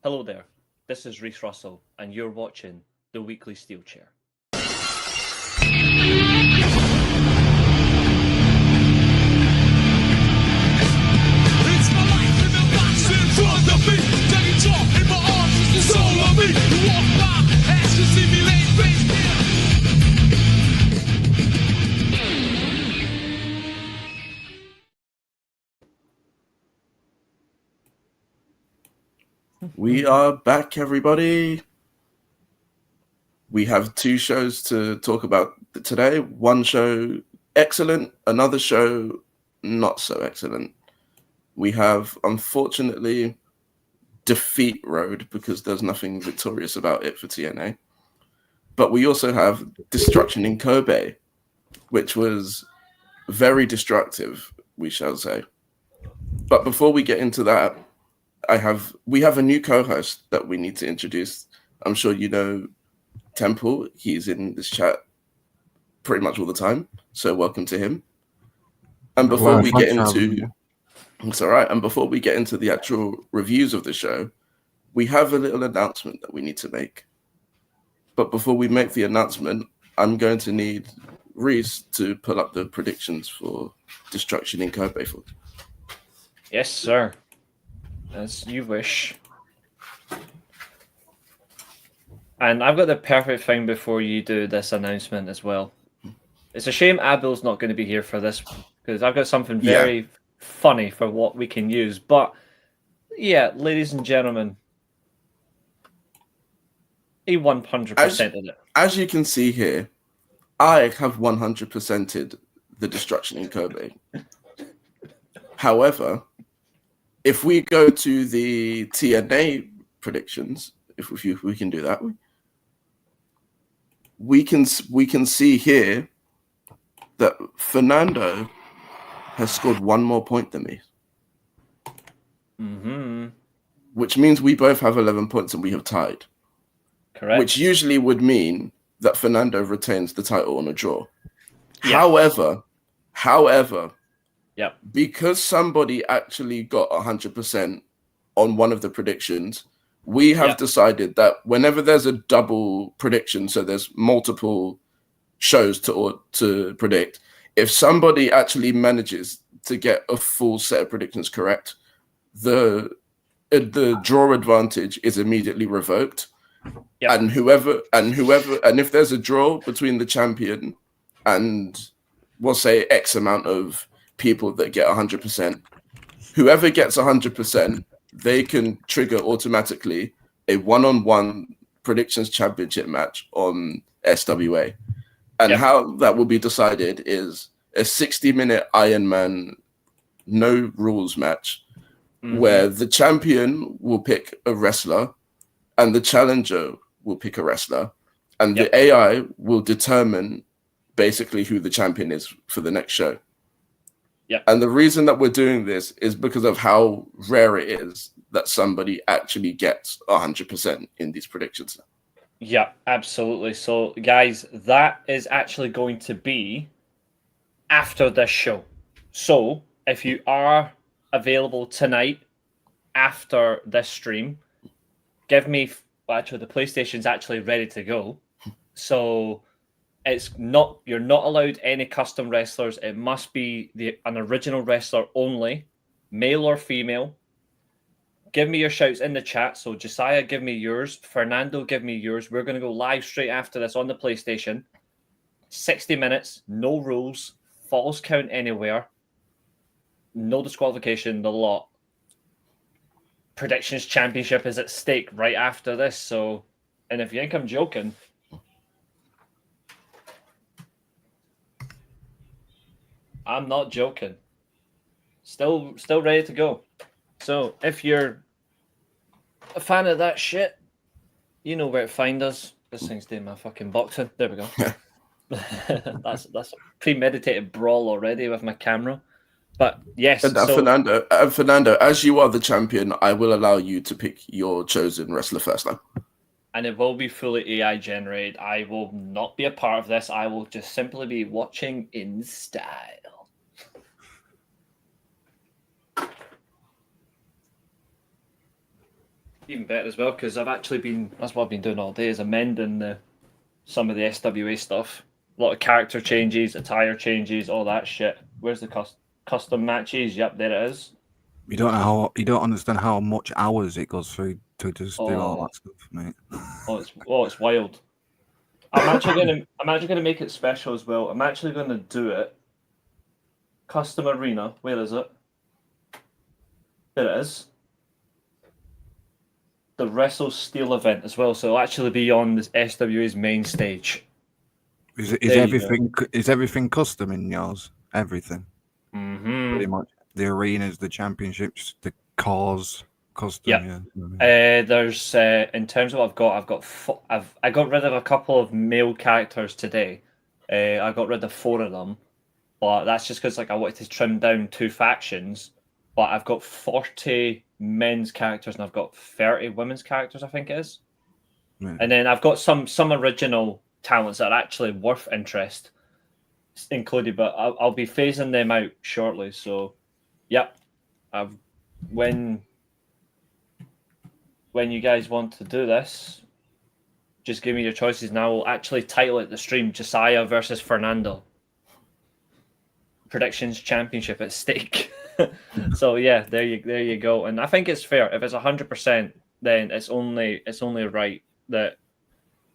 Hello there, this is Reece Russell, and you're watching The Weekly Steel Chair. It's my life in the box in front of me. Take it off in my arms, it's the soul of me. You walk by, ask to see me laid face down. We are back, everybody. We have two shows to talk about today. One show excellent, another show not so excellent. We have, unfortunately, Defeat Road because there's nothing victorious about it for TNA. But we also have Destruction in Kobe, which was very destructive, we shall say. But before we get into that, we have a new co-host that we need to introduce. I'm sure you know Temple. He's in this chat pretty much all the time. So welcome to him. And before we get into it's all right. And before we get into the actual reviews of the show, we have a little announcement that we need to make. But before we make the announcement, I'm going to need Reece to pull up the predictions for Destruction in Kobe. Yes, sir. As you wish. And I've got the perfect thing before you do this announcement as well. It's a shame Abel's not going to be here for this because I've got something very funny for what we can use. But yeah, ladies and gentlemen, he 100%ed it. As you can see here, I have 100%ed the Destruction in Kobe. However, if we go to the TNA predictions, if we can do that, we can see here that Fernando has scored one more point than me. Mm-hmm. Which means we both have 11 points and we have tied. Correct. Which usually would mean that Fernando retains the title on a draw. Yeah. However, yep. Because somebody actually got 100% on one of the predictions, we have decided that whenever there's a double prediction, so there's multiple shows to predict, if somebody actually manages to get a full set of predictions correct, the draw advantage is immediately revoked. Yep. And if there's a draw between the champion and we'll say X amount of people that get 100%, whoever gets 100%, they can trigger automatically a one-on-one predictions championship match on SWA. And how that will be decided is a 60-minute Iron Man no rules match where the champion will pick a wrestler and the challenger will pick a wrestler, and the AI will determine basically who the champion is for the next show. And the reason that we're doing this is because of how rare it is that somebody actually gets 100% in these predictions. Yeah, absolutely. So, guys, that is actually going to be after this show. So, if you are available tonight after this stream, give me... Well, actually, the PlayStation's actually ready to go. So... you're not allowed any custom wrestlers. It must be an original wrestler only, male or female. Give me your shouts in the chat. So Josiah, give me yours. Fernando, give me yours. We're going to go live straight after this on the PlayStation. 60 minutes, no rules, falls count anywhere, no disqualification, the lot. Predictions Championship is at stake right after this. So, and if you think I'm joking... I'm not joking. Still ready to go. So if you're a fan of that shit, you know where to find us. This thing's doing my fucking boxing. There we go. that's a premeditated brawl already with my camera. But yes. Fernando, as you are the champion, I will allow you to pick your chosen wrestler first now. And it will be fully AI generated. I will not be a part of this. I will just simply be watching in style. Even better as well, because I've actually been, that's what I've been doing all day, is amending some of the SWA stuff. A lot of character changes, attire changes, all that shit. Where's the custom matches? Yep, there it is. You don't understand how much hours it goes through to just do all Oh, that stuff, mate. it's wild. I'm actually gonna make it special as well. I'm actually gonna do it. Custom arena. Where is it? There it is. The Wrestle Steel event as well, so it'll actually be on this SWA's main stage. Is everything custom in yours? Everything. Mm-hmm. Pretty much. The arenas, the championships, the cars, custom. Yep. Yeah. There's in terms of what I got rid of a couple of male characters today. I got rid of 4 of them, but that's just because I wanted to trim down 2 factions. But I've got 40 men's characters and I've got 30 women's characters, I think it is. Yeah. And then I've got some original talents that are actually worth interest included, but I'll be phasing them out shortly. So, yep, when you guys want to do this, just give me your choices, and I will actually title it the stream Josiah versus Fernando. Predictions championship at stake. So yeah, there you go. And I think it's fair. If it's 100%, then it's only right that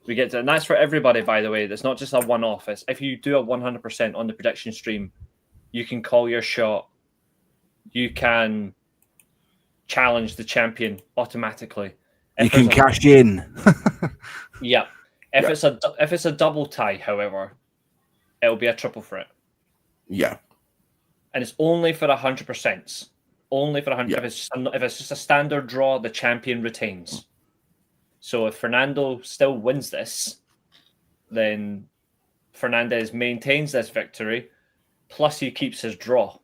we get to, and that's for everybody, by the way. That's not just a one-off. It's if you do a 100% on the prediction stream, you can call your shot. You can challenge the champion automatically. You can cash in. Yeah. If it's a double tie, however, it'll be a triple threat. Yeah. And it's only for 100%. Only for 100. Yeah. If it's just a standard draw, the champion retains. So if Fernando still wins this, then Fernandez maintains this victory, plus he keeps his draw.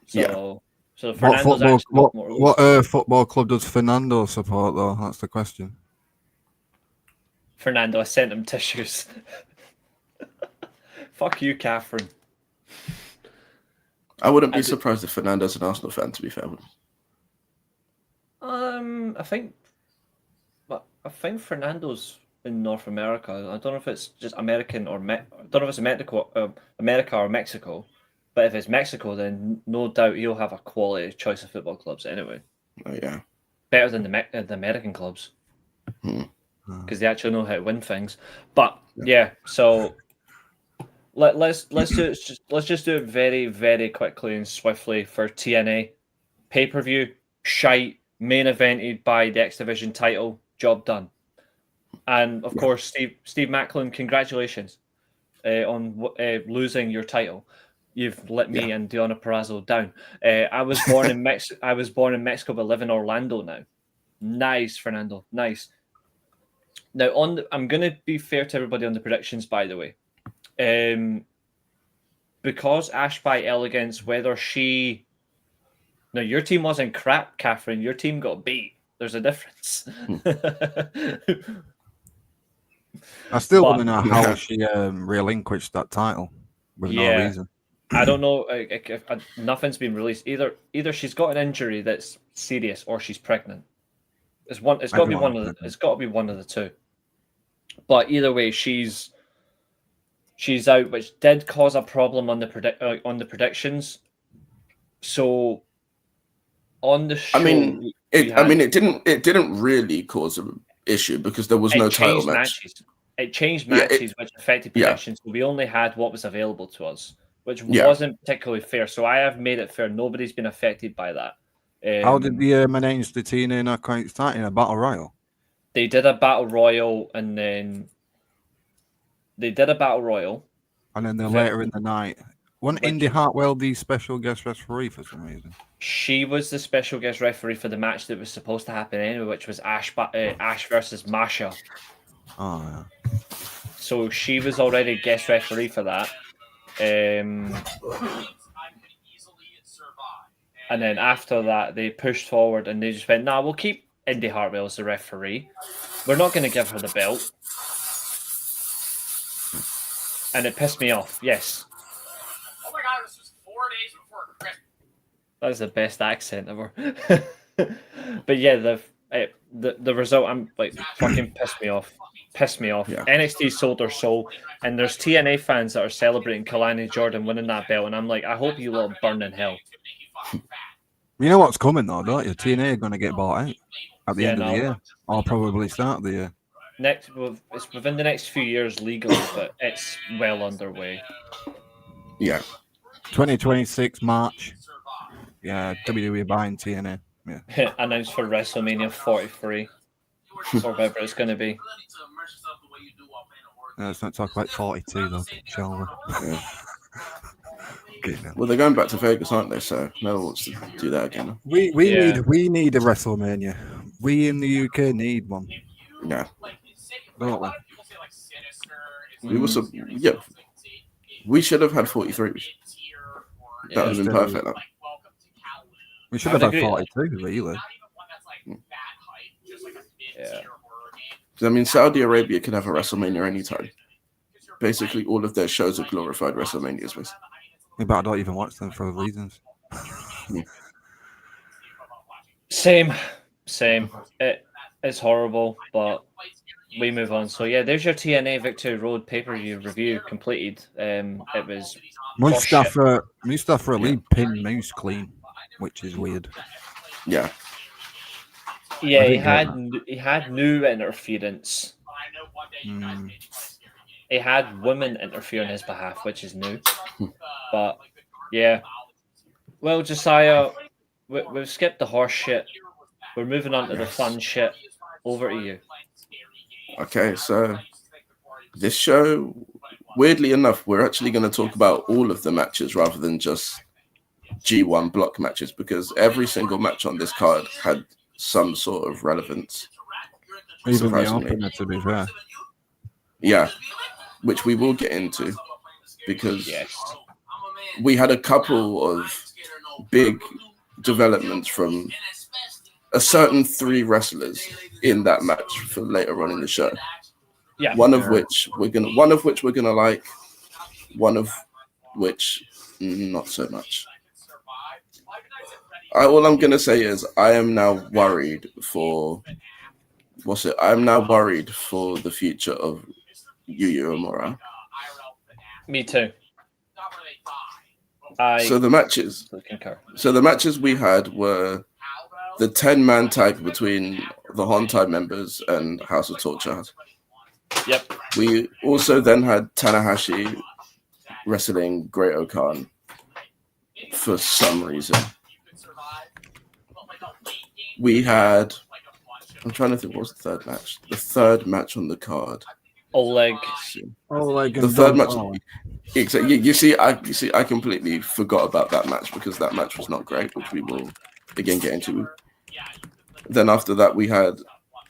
So Fernando's what football club does Fernando support, though? That's the question. Fernando, I sent him tissues. Fuck you, Catherine. I wouldn't be surprised if Fernando's an Arsenal fan, to be fair. I think Fernando's in North America. I don't know if it's just American or I don't know if it's America or Mexico. But if it's Mexico, then no doubt he'll have a quality choice of football clubs anyway. Oh yeah, better than the American clubs because they actually know how to win things. But yeah, so let's just do it very, very quickly and swiftly for TNA pay-per-view. Shite main evented by the X Division title. Job done. And of course, Steve Macklin, congratulations on losing your title. You've let me and Deonna Purrazzo down. I was born in Mexico, but live in Orlando now. Nice, Fernando. Nice. Now, I'm going to be fair to everybody on the predictions, by the way. Because Ash by Elegance, whether she... Now, your team wasn't crap, Catherine. Your team got beat. There's a difference. I still want to know how she relinquished that title with no reason. I don't know. Nothing's been released. Either she's got an injury that's serious or she's pregnant. It's got to be one of the. It's got to be one of the two. But either way, she's out, which did cause a problem on the predictions. So on the show, it didn't really cause an issue because there was no title match. It changed matches, which affected predictions. So we only had what was available to us, which wasn't particularly fair. So I have made it fair. Nobody's been affected by that. How did the manage the TNA Knockouts start in a battle royal? They did a battle royal, and then later in the night. Wasn't Indy Hartwell the special guest referee for some reason? She was the special guest referee for the match that was supposed to happen anyway, which was Ash versus Masha. Oh, yeah. So she was already guest referee for that. And then after that, they pushed forward and they just went, "Nah, we'll keep Indy Hartwell as the referee. We're not going to give her the belt." And it pissed me off. Yes. Oh my God, this was 4 days before Christmas. That was the best accent ever. But yeah, The result, I'm like, fucking pissed me off. Pissed me off. Yeah. NXT sold their soul, and there's TNA fans that are celebrating Kalani Jordan winning that belt, and I'm like, I hope you lot burn in hell. You know what's coming though, don't you? TNA are going to get bought out at the end of the year, or probably start of the year. It's within the next few years legally, but it's well underway. Yeah. 2026 March. Yeah, WWE buying TNA. Yeah. Announced for WrestleMania 43 or whatever it's going to be. Let's not talk about 42 though, shall we? Yeah. Okay, Well, they're going back to Vegas, aren't they? So no one wants to do that again. We need a WrestleMania. We in the UK need one. Yeah. Don't we? We were we should have had 43. That would have been perfect. Though. We should have had 42, really. Yeah. I mean, Saudi Arabia can have a WrestleMania anytime. Basically, all of their shows are glorified WrestleManias. Basically. Yeah, but I don't even watch them for reasons. Same. It's horrible, but we move on. So yeah, there's your TNA Victory Road pay-per-view review completed. It was Mustafa Ali pinned Moose clean, which is weird. Yeah. Yeah, he had new interference. He had women interfere on his behalf, which is new. But yeah, well, Josiah, we've skipped the horse shit. We're moving on to the fun shit. Over to you. Okay, so this show, weirdly enough, we're actually going to talk about all of the matches rather than just G1 block matches, because every single match on this card had some sort of relevance. Even the opener, to be fair. Yeah, which we will get into, because we had a couple of big developments from a certain 3 wrestlers in that match for later on in the show. Yeah. One of which we're gonna like, one of which not so much. All I'm gonna say is I am now worried for the future of Yuya Uemura. Me too. So the matches we had were the 10-man tag between the Hontai members and House of Torture. Yep. We also then had Tanahashi wrestling Great Okan for some reason. We had, I'm trying to think, what was the third match? The third match on the card. Oleg. The third match. Exactly. You see, I completely forgot about that match because that match was not great, which we will again get into. Then after that, we had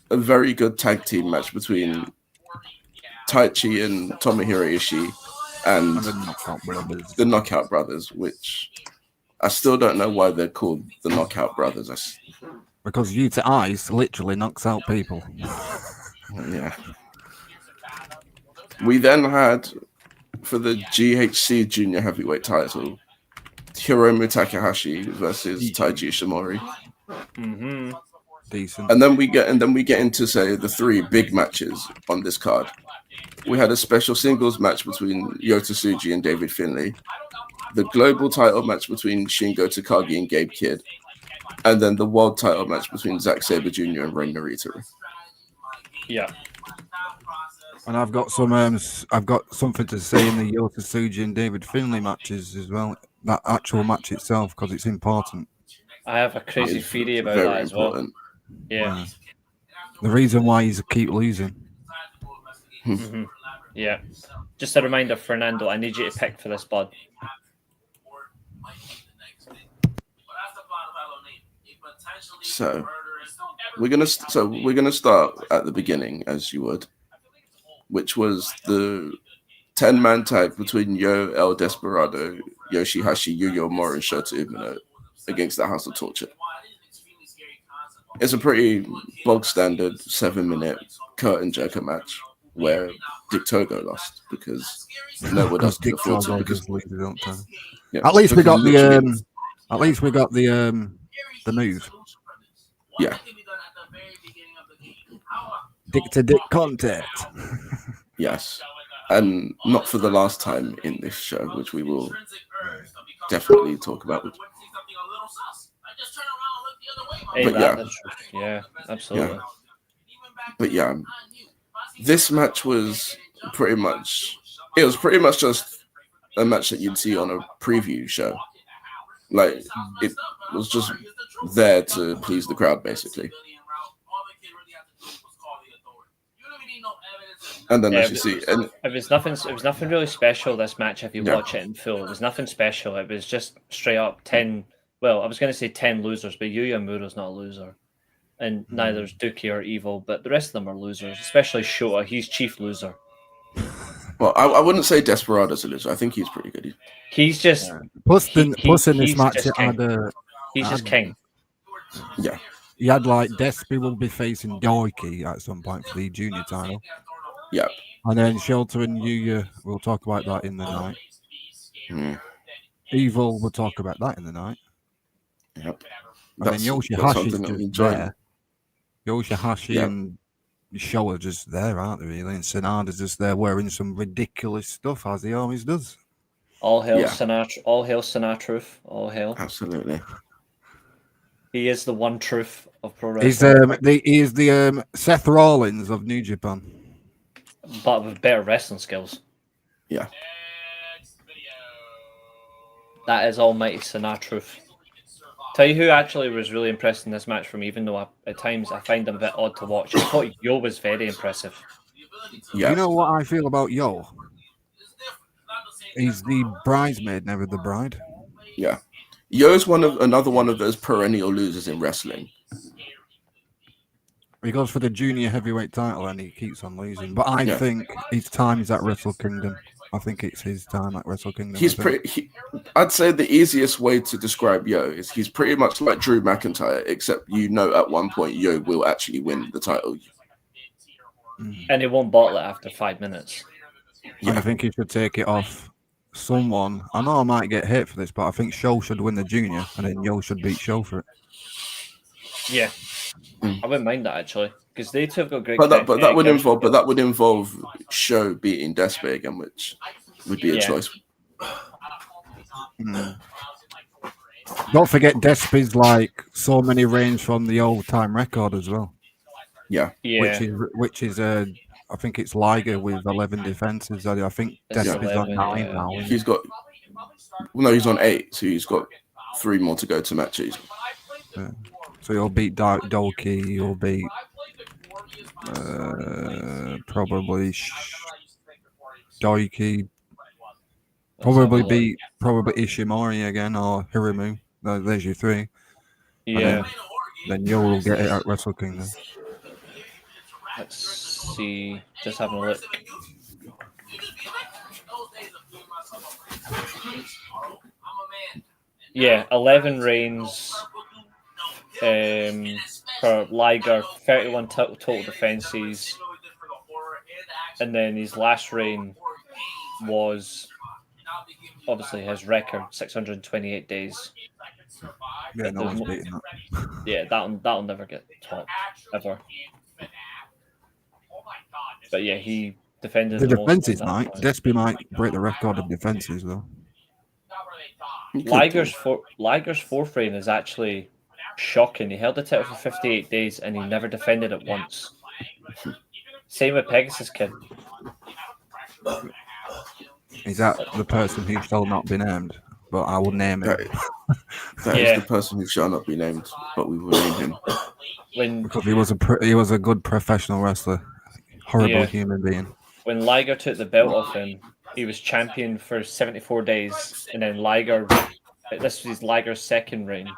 a very good tag team match between Taichi and Tomohiro Ishii and the Knockout Brothers, which I still don't know why they're called the Knockout Brothers. Because Yuta Ice literally knocks out people. Yeah. We then had, for the GHC Junior Heavyweight title, Hiromu Takahashi versus Taiji Ishimori. Mm-hmm. Decent. And then we get into, say, the 3 big matches on this card. We had a special singles match between Yota Tsuji and David Finlay, the global title match between Shingo Takagi and Gabe Kidd, and then the world title match between Zack Sabre Jr. and Rey Narita. Yeah. And I've got something to say in the Yota Tsuji and David Finlay matches as well. That actual match itself, because it's important. I have a crazy theory about that as well. Yeah. The reason why he's keep losing. Mm-hmm. Yeah. Just a reminder, Fernando, I need you to pick for this, bud. So we're gonna start at the beginning, as you would, which was the 10-man tag between Yo El Desperado, Yoshihashi, Yuya Uemura, and Shota Umino against the House of Torture. It's a pretty bog standard 7-minute curtain jerker match where Dick Togo lost because no one else could afford to. At least we got the move. Yeah. Dick-to-dick contact. Yes. And not for the last time in this show, which we will definitely talk about. Ain't But that yeah. the truth? Yeah, absolutely. Yeah. But yeah, this match was pretty much just a match that you'd see on a preview show. Like, it was just there to please the crowd, basically. And then, Yeah, as you see, and It was nothing really special, this match, if you Yeah. watch it in full. It was nothing special. It was just straight up 10. Well, I was going to say 10 losers, but Yuya Muro's not a loser. And neither is Dookie or Evil, but the rest of them are losers, especially Shota. He's chief loser. well, I wouldn't say Desperado's a loser. I think he's pretty good. He's just Plus, he- plus in this he's match, just it king. had He's just king. Yeah. he had like Despy will be facing Doiki at some point for the junior title. Yeah. And then Shelter and Yuya, we'll talk about that in the night. Evil, we'll talk about that in the night. Yep. And then Yoshihashi's just there. Yoshihashi and Sho are just there, aren't they, really? And Sanada's just there wearing some ridiculous stuff, as he always does. All hail Yeah. Sinatra. All hail Sinatra. All hail. Absolutely. He is the one truth of pro He's wrestling. he is the Seth Rollins of New Japan. But with better wrestling skills. Yeah. That is almighty Sinatra. Tell you who actually was really impressed in this match for me, even though at times I find him a bit odd to watch. I thought Yo was very impressive. Yeah. You know what I feel about Yo? He's the bridesmaid, never the bride. Yeah. Yo's another one of those perennial losers in wrestling. He goes for the junior heavyweight title and he keeps on losing. But I think his time is at Wrestle Kingdom. I think it's his time at Wrestle Kingdom. I'd say the easiest way to describe Yo is he's pretty much like Drew McIntyre, except at one point Yo will actually win the title. And he won't bottle it after 5 minutes. Yeah. I think he should take it off someone. I know I might get hit for this, but I think Sho should win the junior and then Yo should beat Sho for it. Yeah. I wouldn't mind that actually, because they two have got great. But that would involve Sho beating Despe again, which would be a choice. Don't forget Despe's like so many reigns from the old time record as well. Yeah. Which is I think it's Liger with 11 defenses. I think Despe's on 9 now. He's on 8, so he's got 3 more to go to matches. Yeah. So you'll beat Doki, you'll beat probably Doiki, probably Ishimori again or Hirimu. There's your 3. Yeah. Then you'll get it at Wrestle Kingdom. Let's see. Just having a look. Yeah, 11 reigns for Liger, 31 total defenses, and then his last reign was obviously his record, 628 days. Yeah, no one's beating that. Yeah, that'll never get topped ever. But yeah, he defended the most defenses of that might. point. Despy might break the record of defenses though. Liger's 4th reign is actually shocking. He held the title for 58 days and he never defended it once. Same with Pegasus Kid. Is that the person who shall not be named? But I will name him. That is the person who shall not be named, but we will name him. Because he was a good professional wrestler. Horrible human being. When Liger took the belt off him, he was champion for 74 days, and then this was Liger's 2nd reign,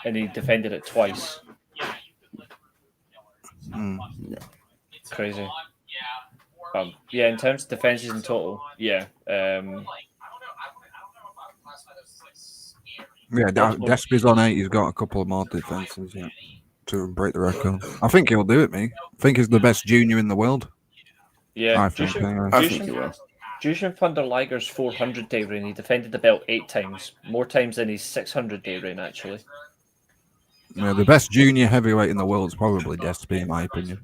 and he defended it twice. Crazy. In terms of defenses in total, Despy's on 8. He's got a couple of more defenses to break the record. I think he'll do it, me. I think he's the best junior in the world. Yeah, I think he will. Jushin Thunder Liger's 400-day reign, he defended the belt 8 times, more times than his 600-day reign, actually. Yeah, the best junior heavyweight in the world is probably Despy, in my opinion.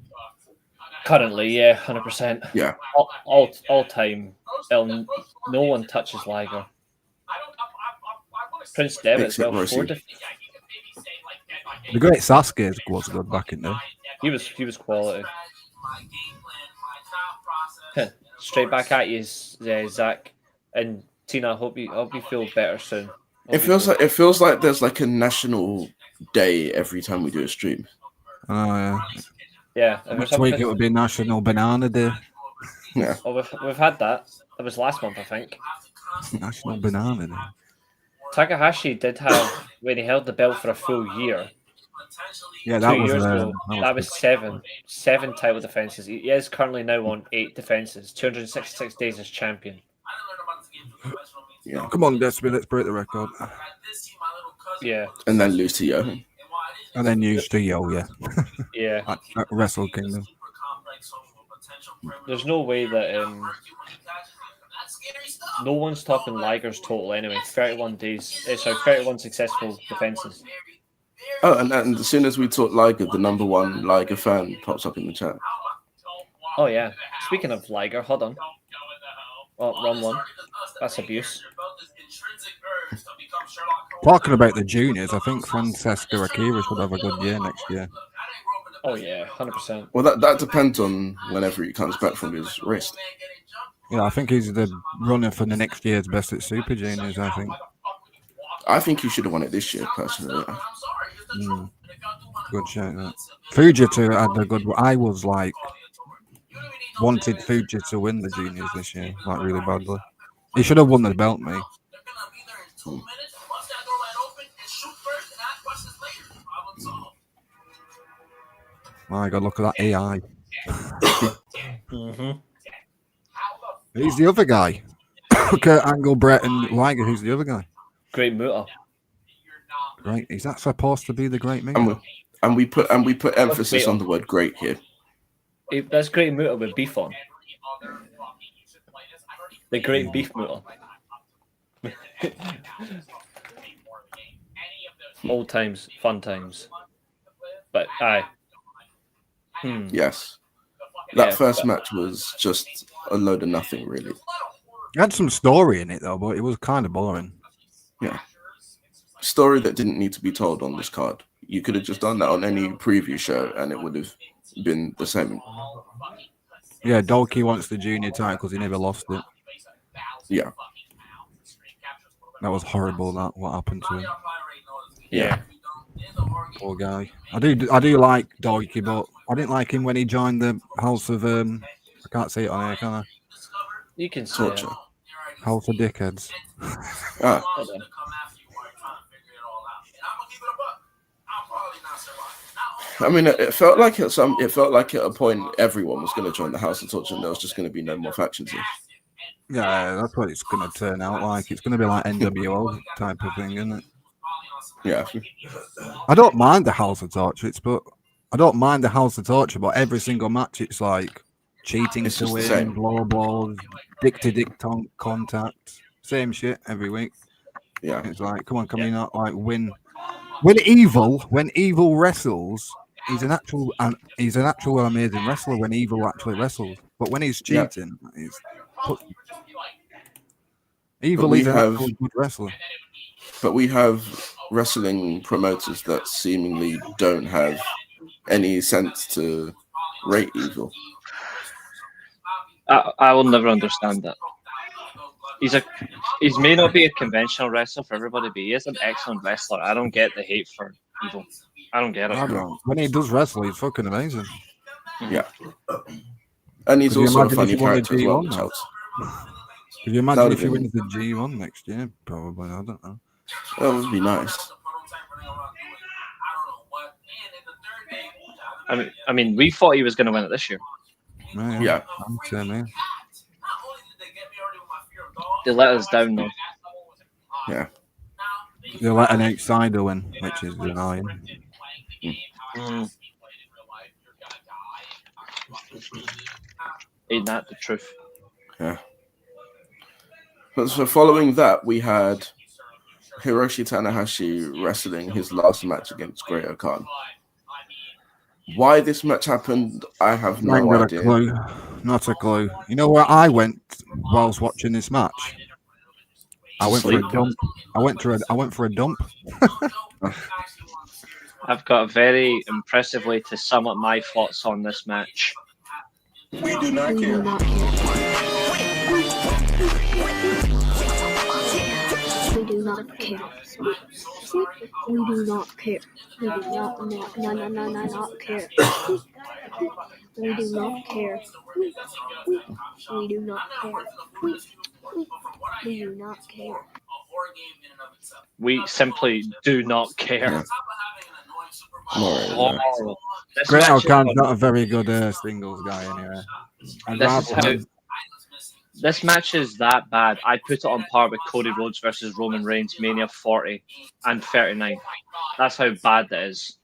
Currently, yeah, 100%. Yeah. All time. No one touches Liger. Prince Devitt as well. The great Sasuke was good back in there. He was quality. Straight back at you, Zach and Tina. I hope you feel better soon. It feels like there's like a national day every time we do a stream. Oh yeah. Yeah. Next week it would be National Banana Day. Yeah. Oh, we've had that. That was last month, I think. National Banana Day. Takahashi did have, when he held the belt for a full year. Yeah, that 2 was years ago. That good. was seven title defenses. He is currently now on 8 defenses. 266 days as champion. Yeah. Come on, Despy, let's break the record. Yeah. And then lose to Yo. And then use to Yo, yeah. Yeah. at Wrestle Kingdom. There's no way that no one's topping Liger's total anyway. 31 days. 31 successful defenses. Oh, and as soon as we talk Liger, the #1 Liger fan pops up in the chat. Oh yeah. Speaking of Liger, hold on. Oh, wrong one. That's abuse. Talking about the juniors, I think Francesco Akira should have a good year next year. Oh yeah, 100%. Well, that depends on whenever he comes back from his wrist. Yeah, I think he's the runner for the next year's Best at Super Juniors, I think. I think he should have won it this year, personally. Good shout, that. Fujita had a good... I was like... wanted Fujita to win the juniors this year, like really badly. He should have won the belt, mate. My God, look at that AI. Who's the other guy? Kurt Angle, Brett, and Liger. Who's the other guy? Great Muta. Right, is that supposed to be the Great Muta? And we put emphasis on the word "great" here. That's Great Muta with beef on. The Great Beef Muta. Old times, fun times. But aye. Yes. That first match was just a load of nothing, really. It had some story in it, though, but it was kind of boring. Yeah. Story that didn't need to be told on this card. You could have just done that on any preview show, and it would have been the same. Yeah, Dolky wants the junior title because he never lost it. Yeah. That was horrible, what happened to him. Yeah. Poor guy. I do like Dolky, but I didn't like him when he joined the House of I can't say it on here, can I? You can say Torture. it. House of Dickheads. Ah. I mean, it felt like at a point everyone was going to join the House of Torture, and there was just going to be no more factions here. Yeah, that's what it's going to turn out like. It's going to be like NWO type of thing, isn't it? Yeah. I don't mind the House of Torture, but every single match it's like cheating It's to just the win, same. blow balls, dick-to-dick contact, same shit every week. Yeah. It's like, come on, can we not like win? When Evil wrestles, he's an actual amazing wrestler when Evil actually wrestles. But when he's cheating, Evil is an actual good wrestler. But we have wrestling promoters that seemingly don't have any sense to rate Evil. I will never understand that. He may not be a conventional wrestler for everybody, but he is an excellent wrestler. I don't get the hate for Evil. I don't get it. When he does wrestle, he's fucking amazing. Yeah. And he's also a funny character as well, which helps. Could you imagine if he wins the G1 next year? Probably, I don't know. That would be nice. I mean, we thought he was going to win it this year. Yeah. They let us down, though. Yeah. They let an outsider win, which is annoying. Ain't that the truth? Yeah. But so following that, we had Hiroshi Tanahashi wrestling his last match against Great-O-Khan. Why this match happened, I have no idea. Clue. Not a clue. You know where I went whilst watching this match? I went for a dump. I went for a dump. I've got a very impressive way to sum up my thoughts on this match. We do not care. We do not care. We do not care. We do not care. We do not care. We do not care. We do not care. We simply do not care. No. Great-O-Khan's not a very good singles guy anyway. This match is that bad. I put it on par with Cody Rhodes versus Roman Reigns, Mania 40 and 39. That's how bad that is.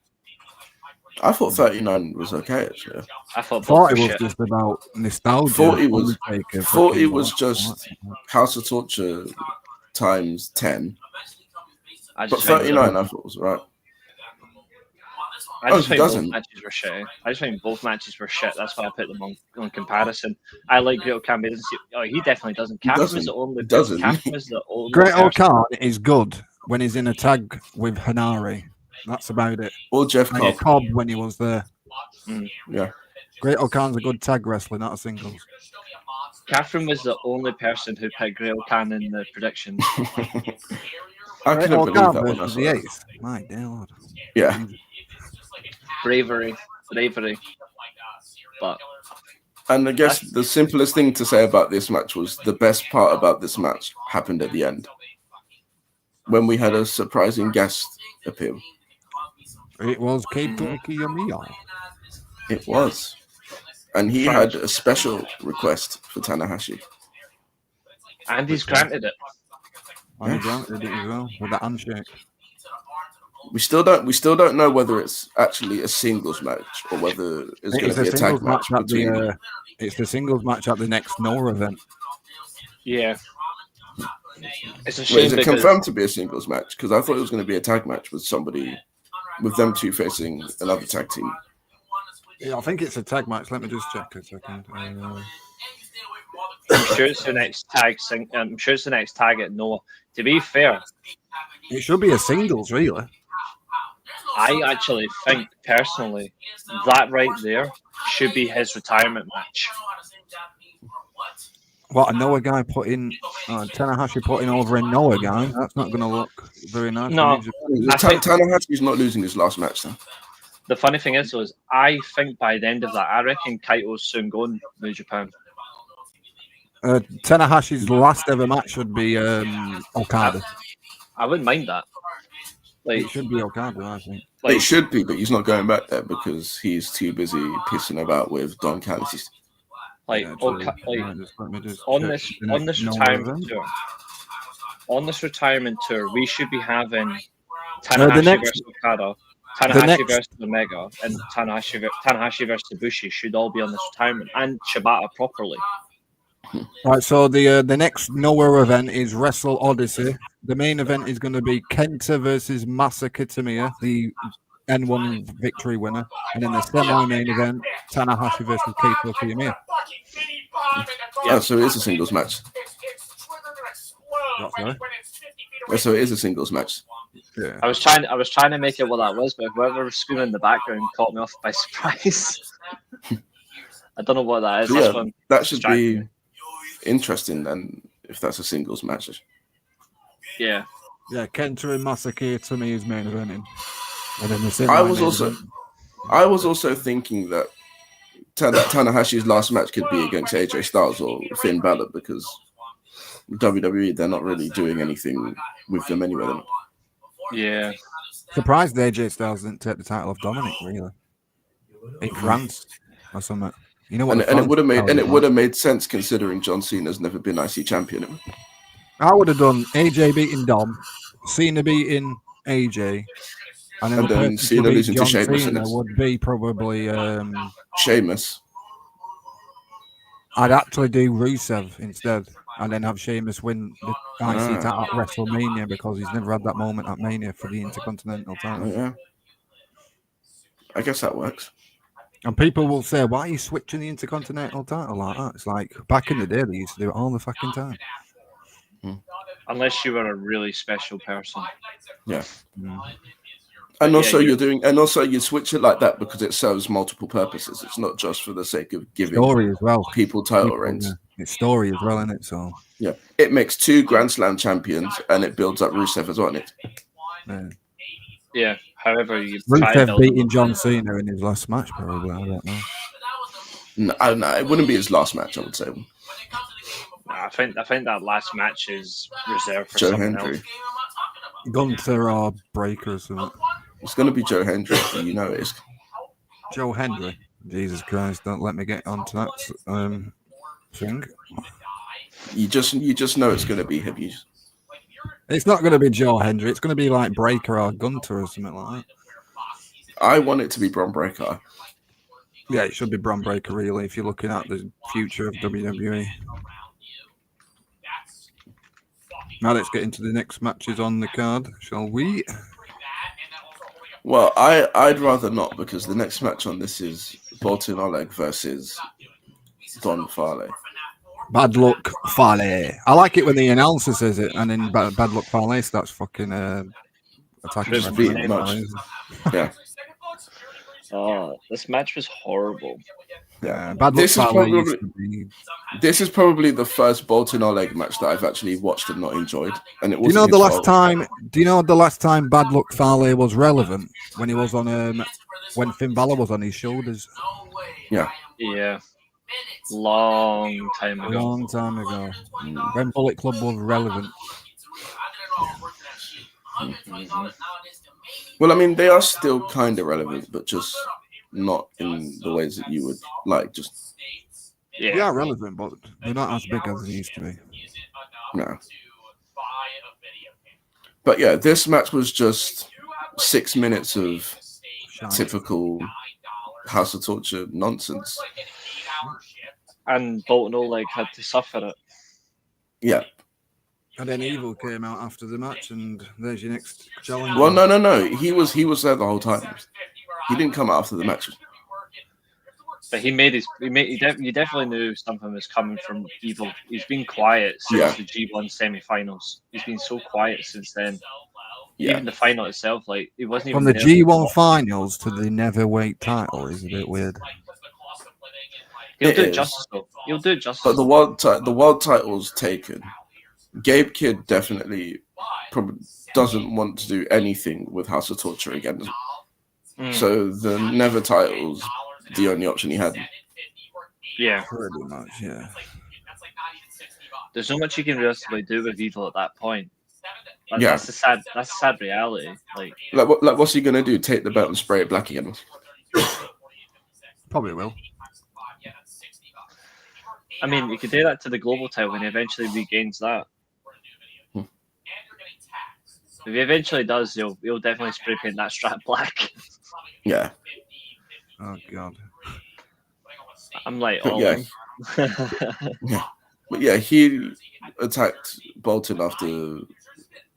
I thought 39 was okay, actually. I thought 40 was just about nostalgia. 40 was just House of Torture times 10. But 39 I thought was right. I just think both matches were shit. I just think both matches were shit. That's why I put them on comparison. I like Great-O-Khan, but he definitely doesn't. Great-O-Khan is good when he's in a tag with Hanari. That's about it. Or Jeff Cobb when he was there. Yeah. Great-O-Khan's a good tag wrestler, not a singles. Catherine was the only person who picked Great-O-Khan in the predictions. I couldn't believe that one. The eighth. My dear Lord. Yeah. Bravery. But and I guess the simplest thing to say about this match was the best part about this match happened at the end, when we had a surprising guest appear. It was Keita Kiyomiya. It was, and he had a special request for Tanahashi, and he's granted it. And he granted it as well with the handshake. We still don't know whether it's actually a singles match or whether it's going to be a tag match between. It's the singles match at the next Noah event. Yeah. It's a shame. Is it confirmed to be a singles match? Because I thought it was going to be a tag match with somebody, with them two facing another tag team. Yeah, I think it's a tag match. Let me just check a second. I'm sure it's the next tag. I'm sure it's the next tag at Noah. To be fair, it should be a singles, really. I actually think, personally, that right there should be his retirement match. What, a Noah guy Tanahashi putting over a Noah guy? That's not going to look very nice. No. Tanahashi's not losing his last match, though. The funny thing is, I think by the end of that, I reckon Kaito's soon going to New Japan. Tanahashi's last ever match should be Okada. I wouldn't mind that. It should be Okada, I think. It should be, but he's not going back there because he's too busy pissing about with Don Callis. On this retirement tour, we should be having Tanahashi versus Okada, Tanahashi versus Omega, and Tanahashi versus Ibushi should all be on this retirement, and Shibata properly. Right, so the next Noah event is Wrestle Odyssey. The main event is going to be Kenta versus Masa Kitamiya, the N1 victory winner, and then the semi-main event, Tanahashi versus Keita Kiyomiya. Oh, so it is a singles match. So it is a singles match. Yeah. I was trying to make it what that was, but whoever was screaming in the background caught me off by surprise. I don't know what that is. Yeah, that should be interesting then, if that's a singles match. Yeah. Yeah, Kenta and Masa Kitamiya is main eventing. And then I was also thinking that Tanahashi's last match could be against AJ Styles or Finn Balor, because WWE, they're not really doing anything with them anyway. Yeah. Surprised AJ Styles didn't take the title off Dominic, really. In France or something. You know what? And it would have made sense considering John Cena's never been IC champion. I would have done AJ beating Dom, Cena beating AJ, and then Cena losing to Sheamus. Cena would be probably Sheamus. I'd actually do Rusev instead. and then have Sheamus win the IC title at WrestleMania because he's never had that moment at Mania for the Intercontinental title. Yeah. I guess that works. And people will say, why are you switching the Intercontinental title like that? It's like, back in the day, they used to do it all the fucking time. Unless you were a really special person. Yeah. Mm. And Yeah, also you- you switch it like that because it serves multiple purposes. It's not just for the sake of giving Story as well. people title reigns. Yeah. It's story as well, isn't it? So Yeah. It makes 2 Grand Slam champions and it builds up Rusev as well. yeah. Yeah, however you Rusev beating John Cena in his last match, probably. I don't know. No, it wouldn't be his last match, I would say. I think that last match is reserved for Joe someone Hendry. else. Gunther or Breaker or something. It's going to be Joe Hendry. You know it is. Joe Hendry. Jesus Christ, don't let me get onto that thing. You just know it's going to be him. It's not going to be Joe Hendry. It's going to be like Breaker or Gunther or something like that. I want it to be Bron Breakker. Yeah, it should be Bron Breakker, really, if you're looking at the future of WWE. Now let's get into the next matches on the card, shall we? Well, I'd rather not because the next match on this is Boltin Oleg versus Don Farley. Bad Luck Fale. I like it when the announcer says it, and then Bad Luck Fale starts fucking attacking. Just beating much. Yeah. Oh, this match was horrible. Yeah, Bad Luck Fale used to be... This is probably the first Boltin Oleg match that I've actually watched and not enjoyed. And it was. Do you know the last time Bad Luck Fale was relevant? When he was on when Finn Balor was on his shoulders. Yeah. Yeah. Long time ago. When Bullet Club was relevant. Well, I mean, they are still kind of relevant, but just not in the ways that you would like. Just They are relevant, but they're not as big as they used to be. no. But yeah, this match was just 6 minutes of typical House of Torture nonsense. And Bolton Oleg had to suffer it. Yeah. And then Evil came out after the match, and there's your next challenge. Well, no. He was there the whole time. He didn't come out after the match. But you definitely knew something was coming from Evil. He's been quiet since the G1 semi-finals. He's been so quiet since then. Yeah. Even the final itself, like he wasn't even from the there. G1 finals to the Neverweight title is a bit weird. He'll do it justice though. He'll do it justice. But the world title's taken. Gabe Kidd definitely probably doesn't want to do anything with House of Torture again. So the Never title's the only option he had. Yeah, Pretty much, yeah. there's not much you can realistically do with Evil at that point. Yeah. That's the sad reality. Like what's he gonna do? Take the belt and spray it black again? Probably will. I mean, you could do that to the global title when he eventually regains that. If he eventually does, he'll definitely spray paint that strap black. Yeah. Oh god. I'm like, But oh. yeah. Yeah. But yeah, he attacked Bolton after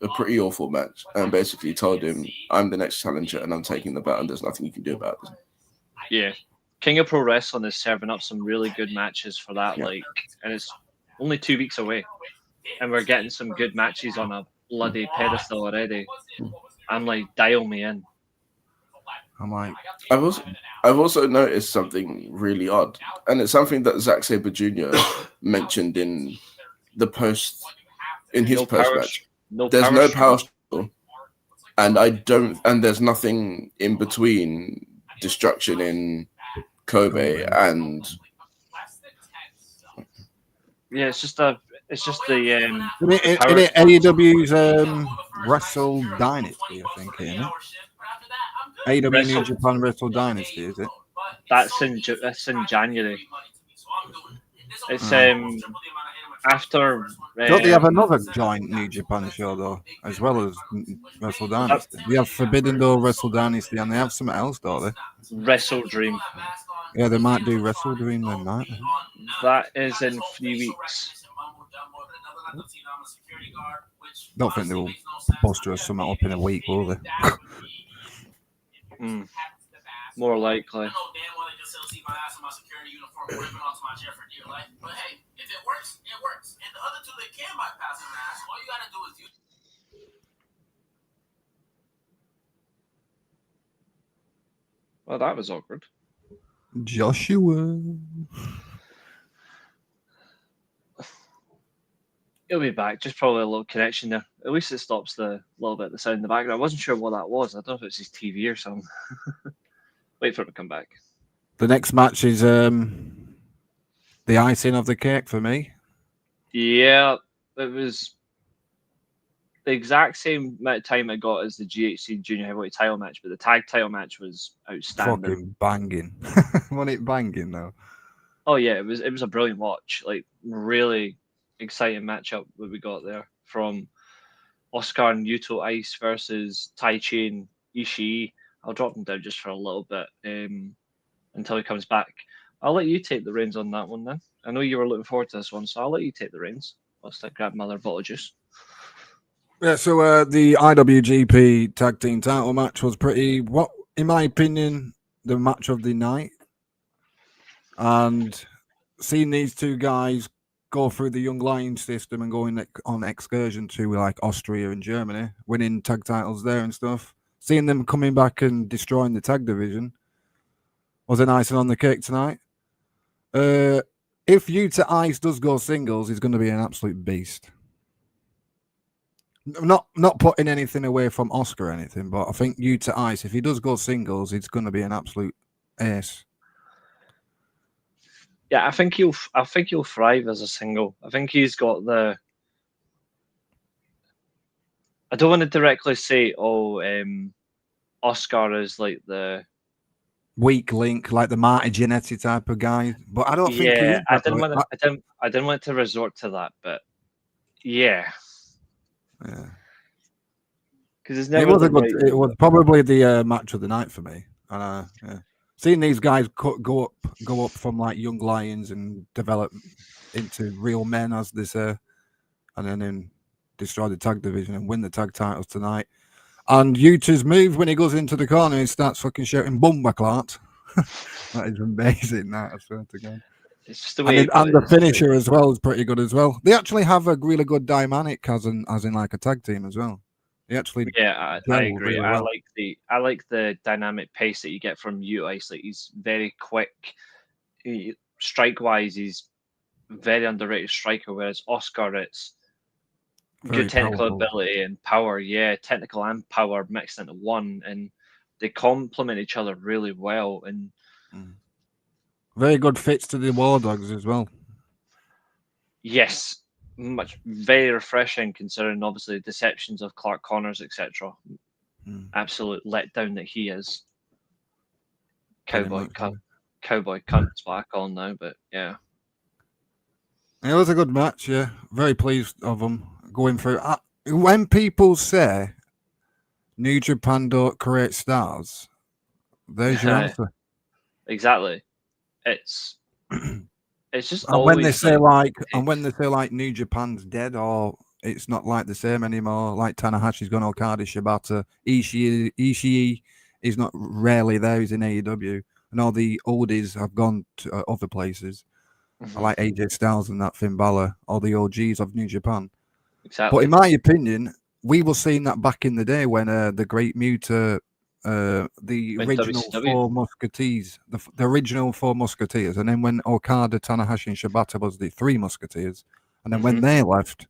a pretty awful match and basically told him, I'm the next challenger and I'm taking the belt and there's nothing you can do about it. Yeah. King of Pro Wrestling is serving up some really good matches for that, and it's only 2 weeks away. And we're getting some good matches on a bloody pedestal already. I'm like, dial me in. I'm like, I've also noticed something really odd, and it's something that Zack Sabre Jr. mentioned in his post match. There's no power struggle, and there's nothing in between Destruction in Kobe and it's just the in AEW's Wrestle Dynasty, I think, isn't it? AEW New Japan Wrestle Dynasty, is it? That's in January. It's after. Don't they have another joint New Japan show though, as well as Wrestle Dynasty? They have Forbidden Door Wrestle Dynasty, and they have something else, don't they? Wrestle Dream. Yeah, they might do Wrestle Dream then, might they? That is in 3 weeks. Don't think they'll Buster or something up in a week, will they? More likely. Well, that was awkward. Joshua. He'll be back. Just probably a little connection there. At least it stops the little bit of the sound in the background. I wasn't sure what that was. I don't know if it's his TV or something. Wait for him to come back. The next match is the icing of the cake for me. Yeah, it was the exact same amount of time I got as the GHC Junior Heavyweight title match, but the tag title match was outstanding. Fucking banging. Wasn't it banging though? Oh yeah, it was a brilliant watch. Like really exciting matchup that we got there from Oscar and Yuto Ice versus Tai Chi and Ishii. I'll drop them down just for a little bit until he comes back. I'll let you take the reins on that one then. I know you were looking forward to this one, so I'll let you take the reins whilst I grab another bottle of juice. Yeah, so the IWGP Tag Team title match was pretty, in my opinion, the match of the night. And seeing these two guys go through the Young Lions system and going on excursion to like Austria and Germany, winning tag titles there and stuff, seeing them coming back and destroying the tag division was an icing on the cake tonight. If Yuta Ice does go singles, he's going to be an absolute beast. Not putting anything away from Oscar or anything, but I think Yuta Ice, if he does go singles, it's going to be an absolute ace. Yeah, I think he'll thrive as a single. I think he's got the. I don't want to directly say, Oscar is like the weak link, like the Marty Jannetty type of guy, but I don't think. Yeah, I didn't want to resort to that, but yeah. Because it's never. It was probably the match of the night for me, and yeah. Seeing these guys go up from like young lions and develop into real men, as they say, and then destroy the tag division and win the tag titles tonight. And Yuta's move when he goes into the corner, he starts fucking shouting "Bumbaclot." That is amazing. That I swear to God. It's just the way and the finisher as well is pretty good as well. They actually have a really good dynamic as in like a tag team as well. I agree. Really well. I like the dynamic pace that you get from Yuta Ice. Like he's very quick. Strike wise, he's very underrated striker. Whereas Oscar, it's very good technical ability and power. Yeah, technical and power mixed into one, and they complement each other really well. And very good fits to the War Dogs as well. Yes. Very refreshing considering obviously the deceptions of Clark Connors, etc. Absolute letdown that he is. Cowboy cunt is what I call him now, but yeah. It was a good match, yeah. Very pleased of them going through. When people say New Japan don't create stars, there's your answer. Exactly. It's just and when they say like New Japan's dead or it's not like the same anymore, like Tanahashi's gone Okada, Shibata, Ishii is not rarely there, he's in AEW, and all the oldies have gone to other places. I like AJ Styles and that Finn Balor, all the OGs of New Japan. Exactly. But in my opinion, we were seeing that back in the day when the Great Muta, the original four Musketeers, the original four Musketeers, and then when Okada, Tanahashi, and Shibata was the three Musketeers, and then when they left,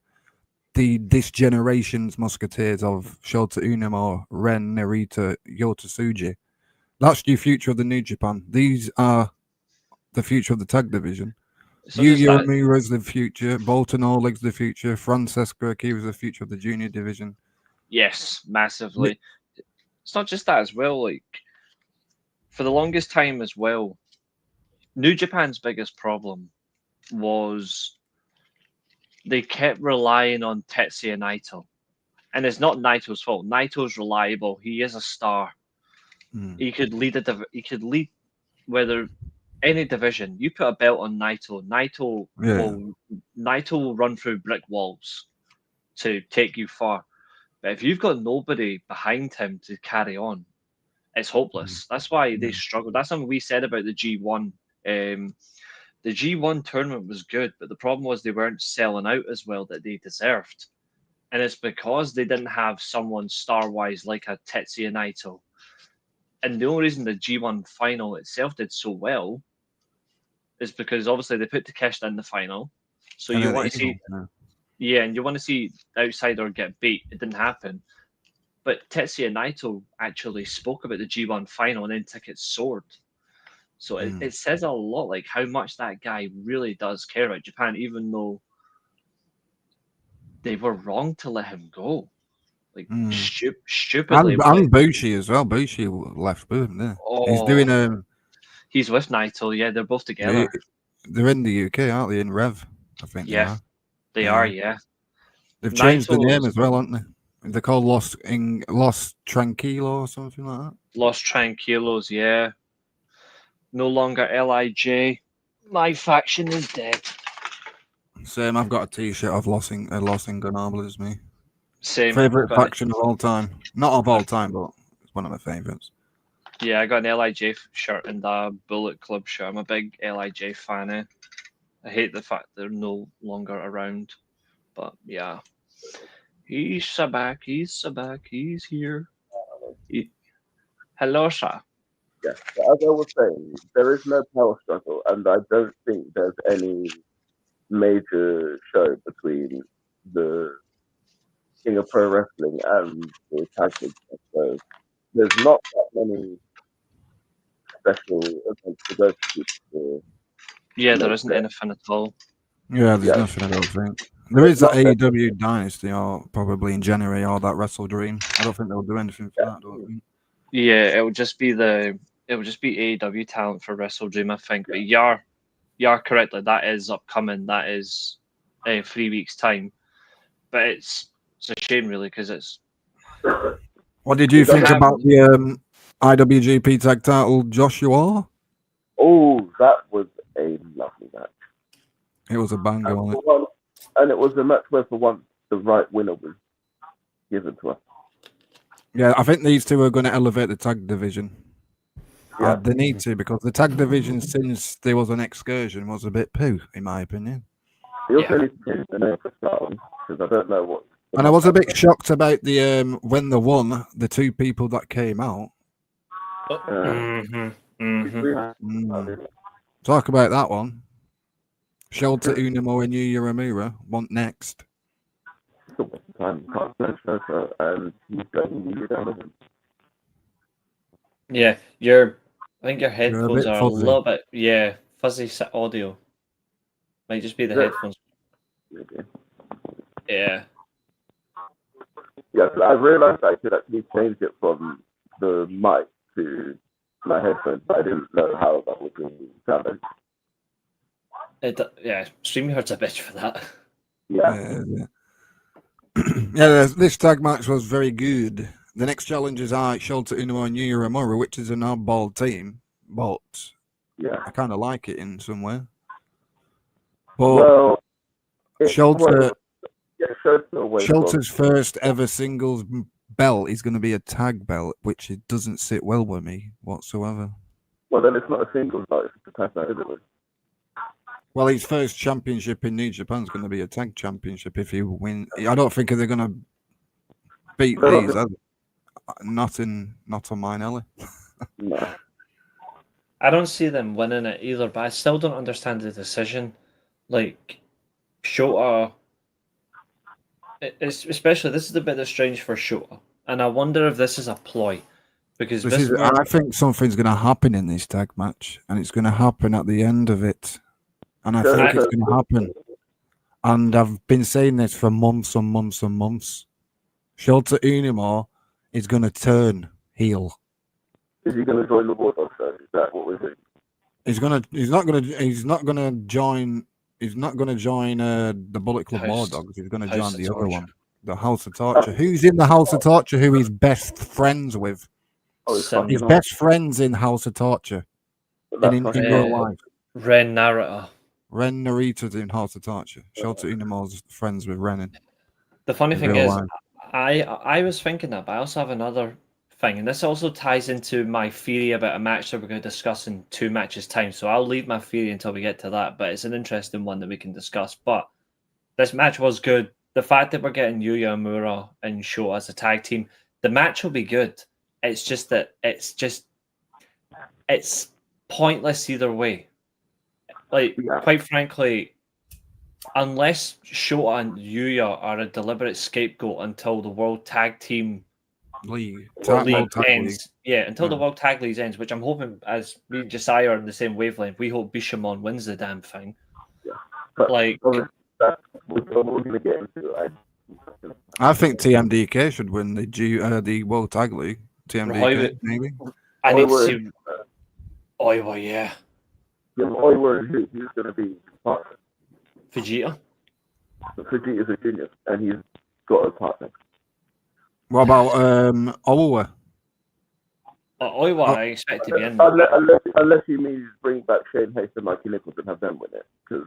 this generation's Musketeers of Shota Umino, Ren, Narita, Yota Tsuji. That's the future of the New Japan. These are the future of the tag division. Yuya Uemura's the future. Bolton Oleg's the future. Francesco Akira's the future of the junior division. Yes, massively. It's not just that as well. Like for the longest time as well, New Japan's biggest problem was they kept relying on Tetsuya Naito, and it's not Naito's fault. Naito's reliable. He is a star. He could lead whether any division. You put a belt on Naito. Naito will run through brick walls. to take you far. But if you've got nobody behind him to carry on, it's hopeless. That's why they struggled. That's something we said about the G1. The G1 tournament was good, but the problem was they weren't selling out as well that they deserved. And it's because they didn't have someone star-wise like a Tetsuya Naito. And the only reason the G1 final itself did so well is because obviously they put Takeshita in the final. So And you then want to see, and you want to see the outsider get beat. It didn't happen. But Tetsuya Naito actually spoke about the G1 final and then tickets soared. So it says a lot, like how much that guy really does care about Japan, even though they were wrong to let him go. Like stupidly. And Bushi as well. Bushi left, boom. There. He's doing He's with Naito. Yeah, they're both together. They're in the UK, aren't they? In Rev, I think. Yeah, they are. Yeah, they've changed the name as well, haven't they? They're called Los Tranquilo or something like that. Los Tranquilos. Yeah, no longer LIJ. My faction is dead. Same. I've got a T-shirt of Los Ingonables, me. Same. Favorite faction of all time. Not of all time, but it's one of my favorites. Yeah, I got an LIJ shirt and a Bullet Club shirt. I'm a big LIJ fan. I hate the fact they're no longer around, but yeah, he's back. He's back. He's here. Hello, sir. Yes, as I was saying, there is no power struggle, and I don't think there's any major show between the King of Pro Wrestling and the tag team. So there's not that many special events to go to. Yeah, there isn't anything at all. Yeah, there's nothing, I don't think. There is that AEW Dynasty, or probably in January, or that Wrestle Dream. I don't think they'll do anything for that, I don't think. Yeah, it would just be AEW talent for Wrestle Dream, I think. But you're correct. Like, that is upcoming. That is 3 weeks' time. But it's a shame, really, because it's. What did you think about the IWGP Tag Title Joshua? Oh, that was a lovely match. It was a banger, wasn't it? And it was a match where, for once, the right winner was given to us. Yeah, I think these two are going to elevate the tag division. Yeah. They need to, because the tag division, since there was an excursion, was a bit poo, in my opinion. You also need to change the name for that one, because I don't know what. And I was a bit shocked about the when they won, the two people that came out. Talk about that one. Shota Umino and Yuya Uemura want next. Yeah, I think your headphones are a little bit fuzzy audio. Might just be the headphones. Yeah. Yeah, I realized I could actually change it from the mic to my headphones, but I didn't know how that would be done. StreamYard's a bitch for that. Yeah. Yeah, this tag match was very good. The next challenges are Shota Umino and Yuya Uemura, which is an oddball team, but I kind of like it in some way. But Shota's first ever singles belt is going to be a tag belt, which it doesn't sit well with me whatsoever. Well, then it's not a singles belt, it's a tag belt, isn't it? Well, his first championship in New Japan is going to be a tag championship if he win. I don't think they're going to beat these. Not on mine, Ellie. No. I don't see them winning it either, but I still don't understand the decision. Like, Shota, especially, this is the bit that's strange for Shota, and I wonder if this is a ploy. Because I think something's going to happen in this tag match, and it's going to happen at the end of it. And I think it's going to happen. And I've been saying this for months and months and months. Shota Umino is going to turn heel. Is he going to join the Wardogs? Is that what we're saying? He's not going to join the Bullet Club Wardogs. He's going to join the other one, the House of Torture. Who's in the House of Torture? Who he's best friends with? He's best friends in House of Torture. In real life. Ren Narita. Ren Narita's in House of Torture. Shota Umino's friends with Renan. The funny In thing real is, life. I was thinking that, but I also have another thing, and this also ties into my theory about a match that we're going to discuss in 2 matches' time. So I'll leave my theory until we get to that, but it's an interesting one that we can discuss. But this match was good. The fact that we're getting Yuya Amura and Sho as a tag team, the match will be good. It's just that it's pointless either way. Like, quite frankly, unless Shota and Yuya are a deliberate scapegoat until the World Tag Team League. League Tag ends. League. Yeah, until the Yeah. World Tag League ends, which I'm hoping, as me and Josiah are in the same wavelength, we hope Bishamon wins the damn thing. But Like, obviously, that's what we're going to get into. I think TMDK should win the World Tag League. TMDK, maybe. I need to Oiwa- see. Oiwa, yeah. Yeah, Oiwa is who's going to be partner. Vegeta. Vegeta's a genius, and he's got a partner. What about Owa? Oiwa, Oh. I expect to be in. Unless you mean bring back Shane Hayes and Mikey Nichols and have them win it, because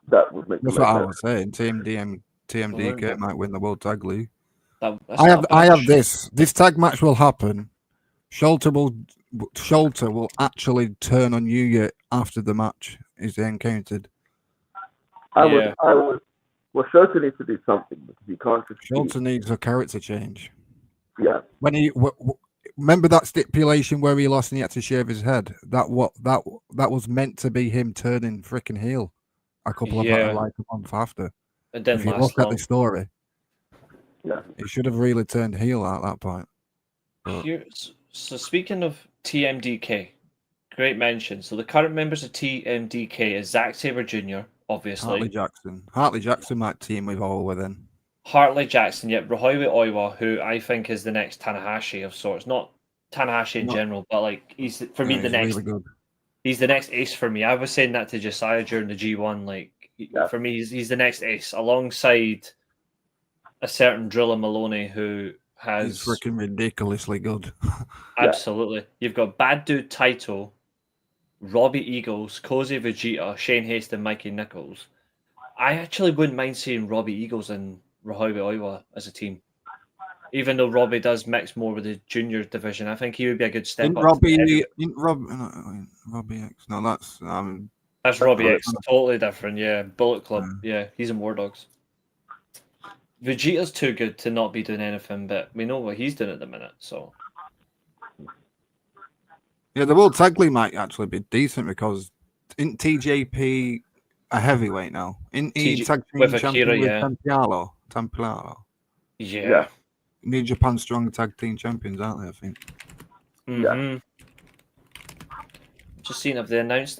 that would make. That's what I was saying. TMDK Well, might win the World Tag League. That's I not have bad. this tag match will happen. Sholter will actually turn on Yuya after the match is encountered. I Yeah. would. Well, Shota needs to do something because he can't just. Sholter needs a character change. Yeah. When he remember that stipulation where he lost and he had to shave his head. That was meant to be him turning freaking heel. A couple of like a month after. It didn't If you last look at long. the story, Yeah. he should have really turned heel at that point. But So speaking of TMDK, great mention. So the current members of TMDK is Zack Sabre Jr., obviously. Hartley Jackson might team with Owa then. Hartley Jackson, yep. Rohoiwa Oiwa, who I think is the next Tanahashi of sorts. Not Tanahashi in general, but like he's the next. Really good. He's the next ace for me. I was saying that to Josiah during the G1. Like for me, he's the next ace alongside a certain Drilla Maloney who has He's freaking ridiculously good. absolutely. You've got Bad Dude Taito, Robbie Eagles, Cozy Vegeta, Shane Haston, Mikey Nichols. I actually wouldn't mind seeing Robbie Eagles and Rohoiwa Oiwa as a team. Even though Robbie does mix more with the junior division, I think he would be a good step up. Robbie X? No, that's Robbie X. Totally different, yeah. Bullet Club, yeah. He's in War Dogs. Vegeta's too good to not be doing anything, but we know what he's doing at the minute, so. Yeah, the World Tag League might actually be decent because in TJP a heavyweight now. In tag team with champion Akira, with yeah. Templaro. Yeah. New Japan Strong Tag Team Champions, aren't they? I think. Mm-hmm. Just seeing if they announced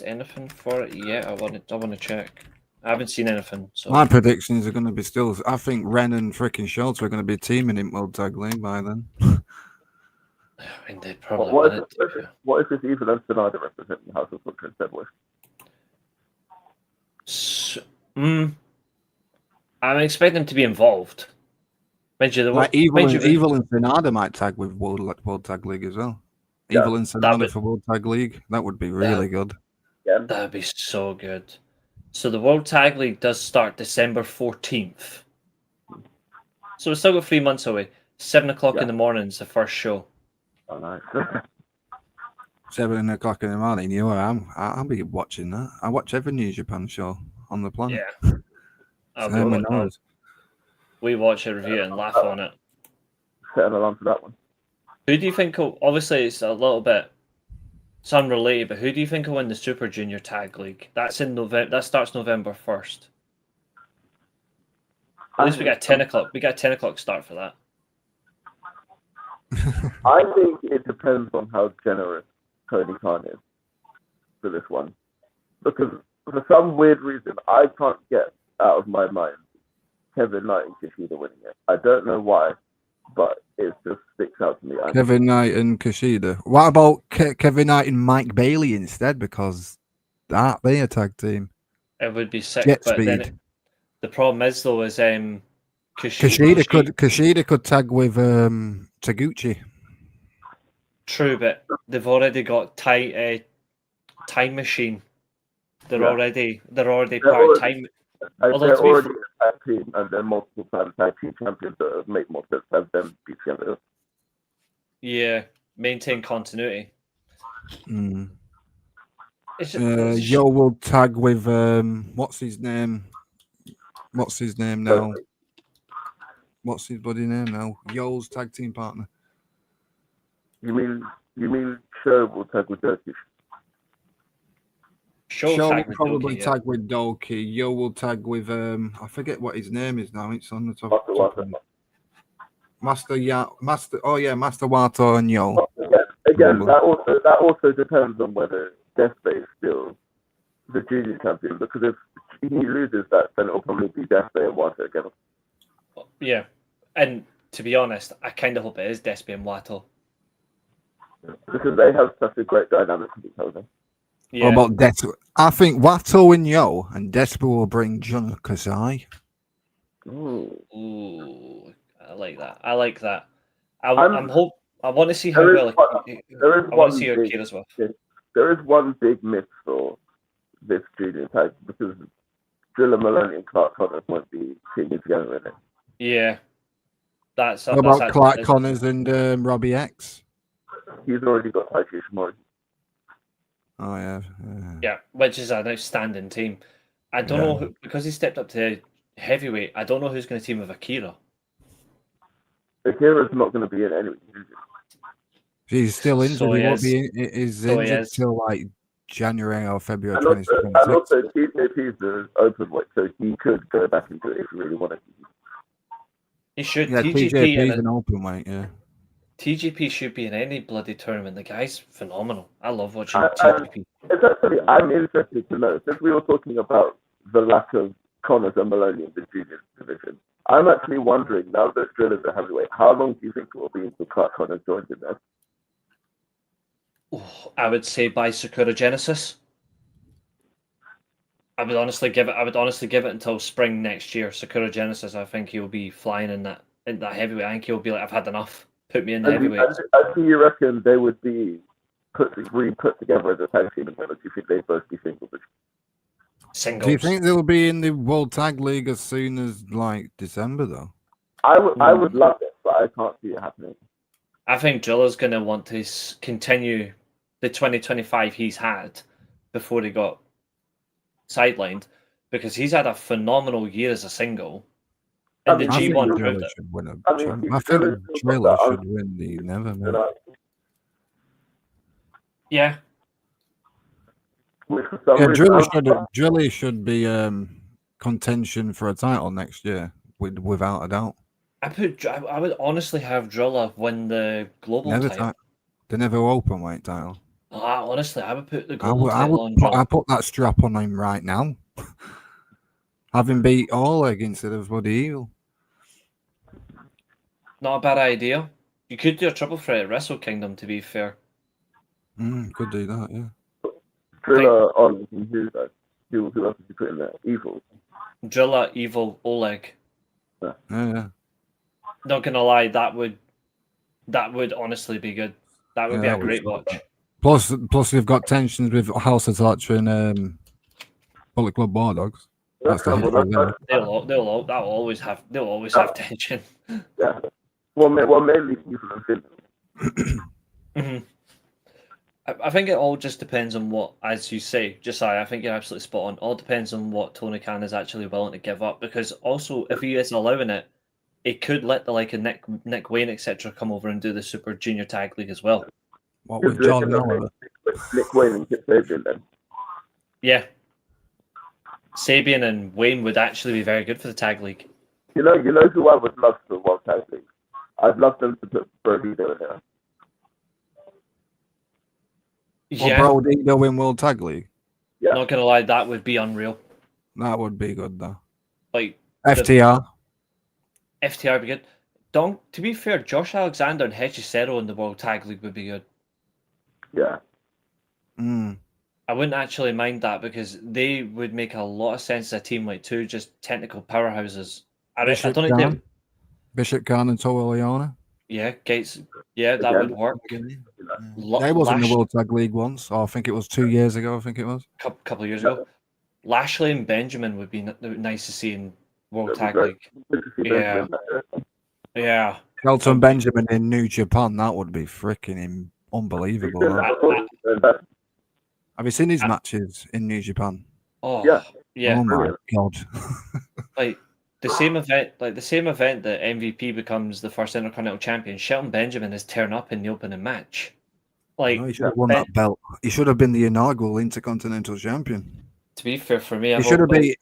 anything for it yet. I want to check. I haven't seen anything. So My predictions are going to be still. I think Ren and freaking Schultz are going to be teaming in World Tag League by then. I mean, they probably what is this evil and Sonata representing House of Butcher and Sedwick? I'm expecting them to be involved. Evil and Sonata might tag with World Tag League as well. Yeah. Evil and Sonata for World Tag League. That would be really good. Yeah. That would be so good. So the World Tag League does start December 14th. So we've still got 3 months away. 7 o'clock in the morning is the first show. Oh, nice. 7 o'clock in the morning. You know, I'll be watching that. I watch every New Japan show on the planet. Yeah. We watch it, review it, and laugh on it. Set an alarm for that one. Who do you think will, obviously it's a little bit, it's unrelated, but who do you think will win the Super Junior Tag League? That's in November. That starts November 1st. At least we got a 10 o'clock. We got a 10 o'clock start for that. I think it depends on how generous Tony Khan is for this one. Because for some weird reason, I can't get out of my mind Kevin Knight and Kushida winning it. I don't know why, but it just sticks out to me. Kevin Knight and Kushida. What about Kevin Knight and Mike Bailey instead? Because that they a tag team. It would be sick. Jet but speed. then the problem is though is Kushida could tag with Taguchi. True, but they've already got Time Machine. They're already part of Time. I tag team and then multiple time tag team champions that would make more sense to have them be together. Yeah, maintain continuity. Mm. It's, Yo will tag with what's his name? What's his name now? What's his bloody name now? Yo's tag team partner. You mean Show will tag with Turkish? Show will tag with probably Doki, tag with Doki. Yo will tag with I forget what his name is now. It's on the top. Master Wato and Yo. Again, that also depends on whether Deathbay is still the junior champion, because if he loses that, then it'll probably be Deathbay and Wato again. Yeah, and to be honest, I kind of hope it is Despy and Wato. Because they have such a great dynamic with each other. Yeah. What about Despo? I think Wato and Yo and Despo will bring Jun Kasai. Ooh, I like that. I like that. I want to see how well. I want to see Akira as well. There is one big myth for this junior tag, because Driller Maloney and Clark Connors won't be teaming together in it. Yeah, that's. What about Clark Connors and Robbie X? He's already got Taiki Ishimori. Oh yeah. Yeah, which is an outstanding team. I don't know who, because he stepped up to heavyweight. I don't know who's going to team with Akira. Akira's not going to be in any. He's still injured. So he won't be injured till like January or February 2026. And also, TJP is an open weight, so he could go back into it if he really wanted to. He should. Yeah, TJP is an open weight. Yeah. TGP should be in any bloody tournament. The guy's phenomenal. I love watching TGP. It's actually, I'm interested to know, since we were talking about the lack of Connors and Maloney in the junior division, I'm actually wondering, now that Drillers are heavyweight, how long do you think it will be until Clark Connors joins in there? Oh, I would say by Sakura Genesis. I would honestly give it until spring next year. Sakura Genesis, I think he'll be flying in that heavyweight. I think he'll be like, I've had enough. Put me in the heavyweight. And do you reckon they would be put together as a tag team, or do you think they'd both be singles? Singles. Do you think they'll be in the World Tag League as soon as like December though? I would love it, but I can't see it happening. I think Driller's going to want to continue the 2025 he's had before he got sidelined, because he's had a phenomenal year as a single. And the G1 proved it. I think Driller should win the Never, man. Yeah. Driller should be contention for a title next year, without a doubt. I would honestly have Driller win the global title. The never open weight title. Honestly, I would put the global title on Driller. I put that strap on him right now. Having beat Oleg instead of Bloody Eagle. Not a bad idea. You could do a triple threat at Wrestle Kingdom, to be fair. Could do that, yeah. Driller on who else did you put in there? Evil. Driller, Evil, Oleg. Yeah. Not gonna lie, that would honestly be good. That would be a great watch. Plus, we've got tensions with House of Touch and Bullet Club Bulldogs. They'll always have tension. Yeah. Well, mainly people in Finland. Mm-hmm. I think it all just depends on what, as you say, Josiah, I think you're absolutely spot on. All depends on what Tony Khan is actually willing to give up, because also if he is allowing it, it could let the like a Nick Wayne, etc., come over and do the Super Junior Tag League as well. What with John Oliver? Nick Wayne and Kip Sabian then. Yeah. Sabian and Wayne would actually be very good for the Tag League. You know who I would love for the World Tag League? I'd love them to put Brodido in there. Yeah. Brodido in World Tag League? Yeah. Not gonna lie, that would be unreal. That would be good though. Like FTR. FTR would be good. To be fair, Josh Alexander and Hechicero in the World Tag League would be good. Yeah. I wouldn't actually mind that, because they would make a lot of sense as a team, like two just technical powerhouses. I don't think Bishop Khan and Toa Leona. Yeah, Gates. Yeah, that would work. They was in the World Tag League once. I think it was 2 years ago. I think it was couple of years ago. Lashley and Benjamin would be nice to see in World That'd Tag be great. League. Good to see Yeah. Benjamin there. Yeah. Shelton Benjamin in New Japan, that would be freaking unbelievable. Have you seen his matches in New Japan? Oh, Yeah. yeah. Oh my brilliant. god. Like the same event that MVP becomes the first Intercontinental Champion, Shelton Benjamin is tearing up in the opening match. Like, No, he should have won that belt. He should have been the inaugural Intercontinental Champion. to be fair, for me, He should have beat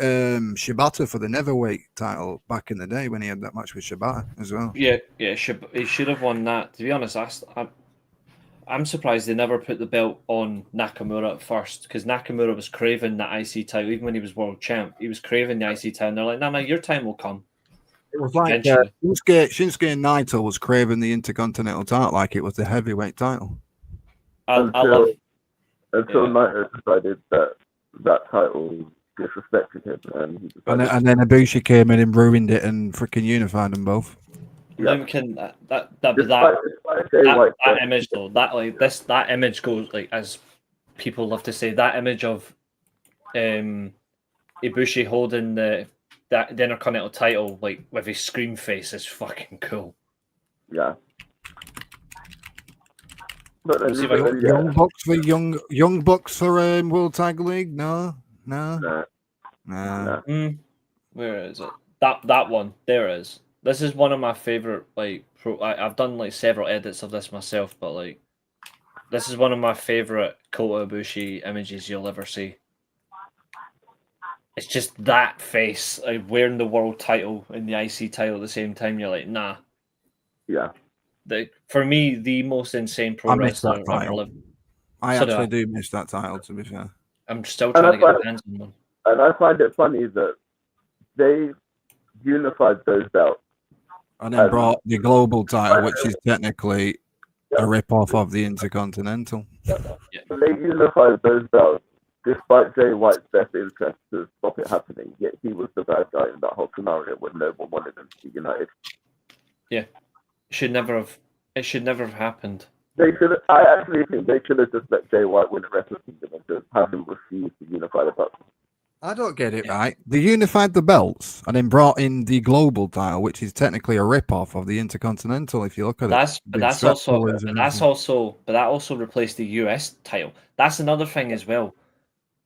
Shibata for the Neverweight title back in the day when he had that match with Shibata as well. Yeah, he should have won that. To be honest, I'm surprised they never put the belt on Nakamura at first, because Nakamura was craving the IC title even when he was world champ. He was craving the IC title, and they're like, "No, your time will come." It was like Eventually. Shinsuke Naito was craving the Intercontinental title like it was the heavyweight title. I love. Until Yeah. Naito decided that title disrespected him, and he decided, And then Ibushi came in and ruined it and freaking unified them both. Yeah. That image though, that image goes like, as people love to say, that image of Ibushi holding the Intercontinental title like with his scream face is fucking cool. Yeah. But then, See if I can- Young Bucks for World Tag League? No. Nah. Where is it? That one. There it is. This is one of my favorite. I've done like several edits of this myself, but like, this is one of my favorite Kota Ibushi images you'll ever see. It's just that face, like wearing the world title and the IC title at the same time. You're like, nah. Yeah. For me, the most insane pro I missed wrestler that ever title. lived. I So do actually I. do miss that title, to be fair. I'm still trying to get my hands on one. And I find it funny that they unified those belts. And then brought the global title, which is technically a rip-off of the Intercontinental. They unified those belts despite Jay White's best interest to stop it happening, yet he was the bad guy in that whole scenario when no one wanted them to be united. Yeah. It should never have happened. I actually think they should have just let Jay White win the Wrestle Kingdom and just have him refuse to unify the belts. I don't get it right. They unified the belts and then brought in the global title, which is technically a rip-off of the Intercontinental. If you look at That it, also replaced the US title. That's another thing as well.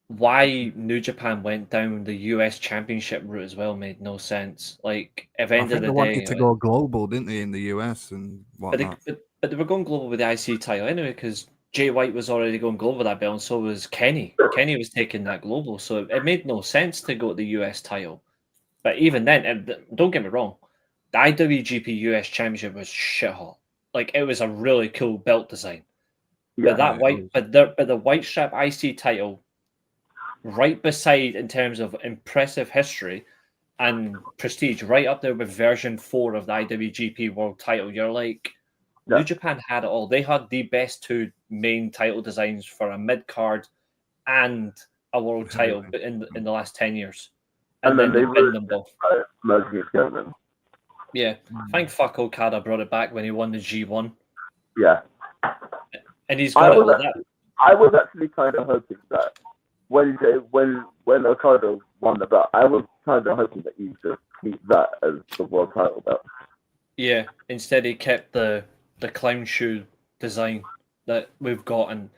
Why New Japan went down the US Championship route as well made no sense. Like, at the I end think of they the wanted day, to go global, didn't they, in the US and whatnot? but they were going global with the IC title anyway, because Jay White was already going global with that belt, and so was Kenny. Kenny was taking that global, so it made no sense to go to the US title. But even then, and don't get me wrong, the IWGP US Championship was shit hot. Like, it was a really cool belt design. Yeah, but the white strap IC title, right beside in terms of impressive history and prestige, right up there with version 4 of the IWGP World Title. You're like, New Japan had it all. They had the best two main title designs for a mid card and a world title in the last 10 years, and then they pinned them both. Yeah, thank fuck Okada brought it back when he won the G1. Yeah, and he's got it like that. I was actually kind of hoping that when Okada won the belt, I was kind of hoping that he just keep that as the world title belt. Yeah, instead he kept the clown shoe design that we've got, and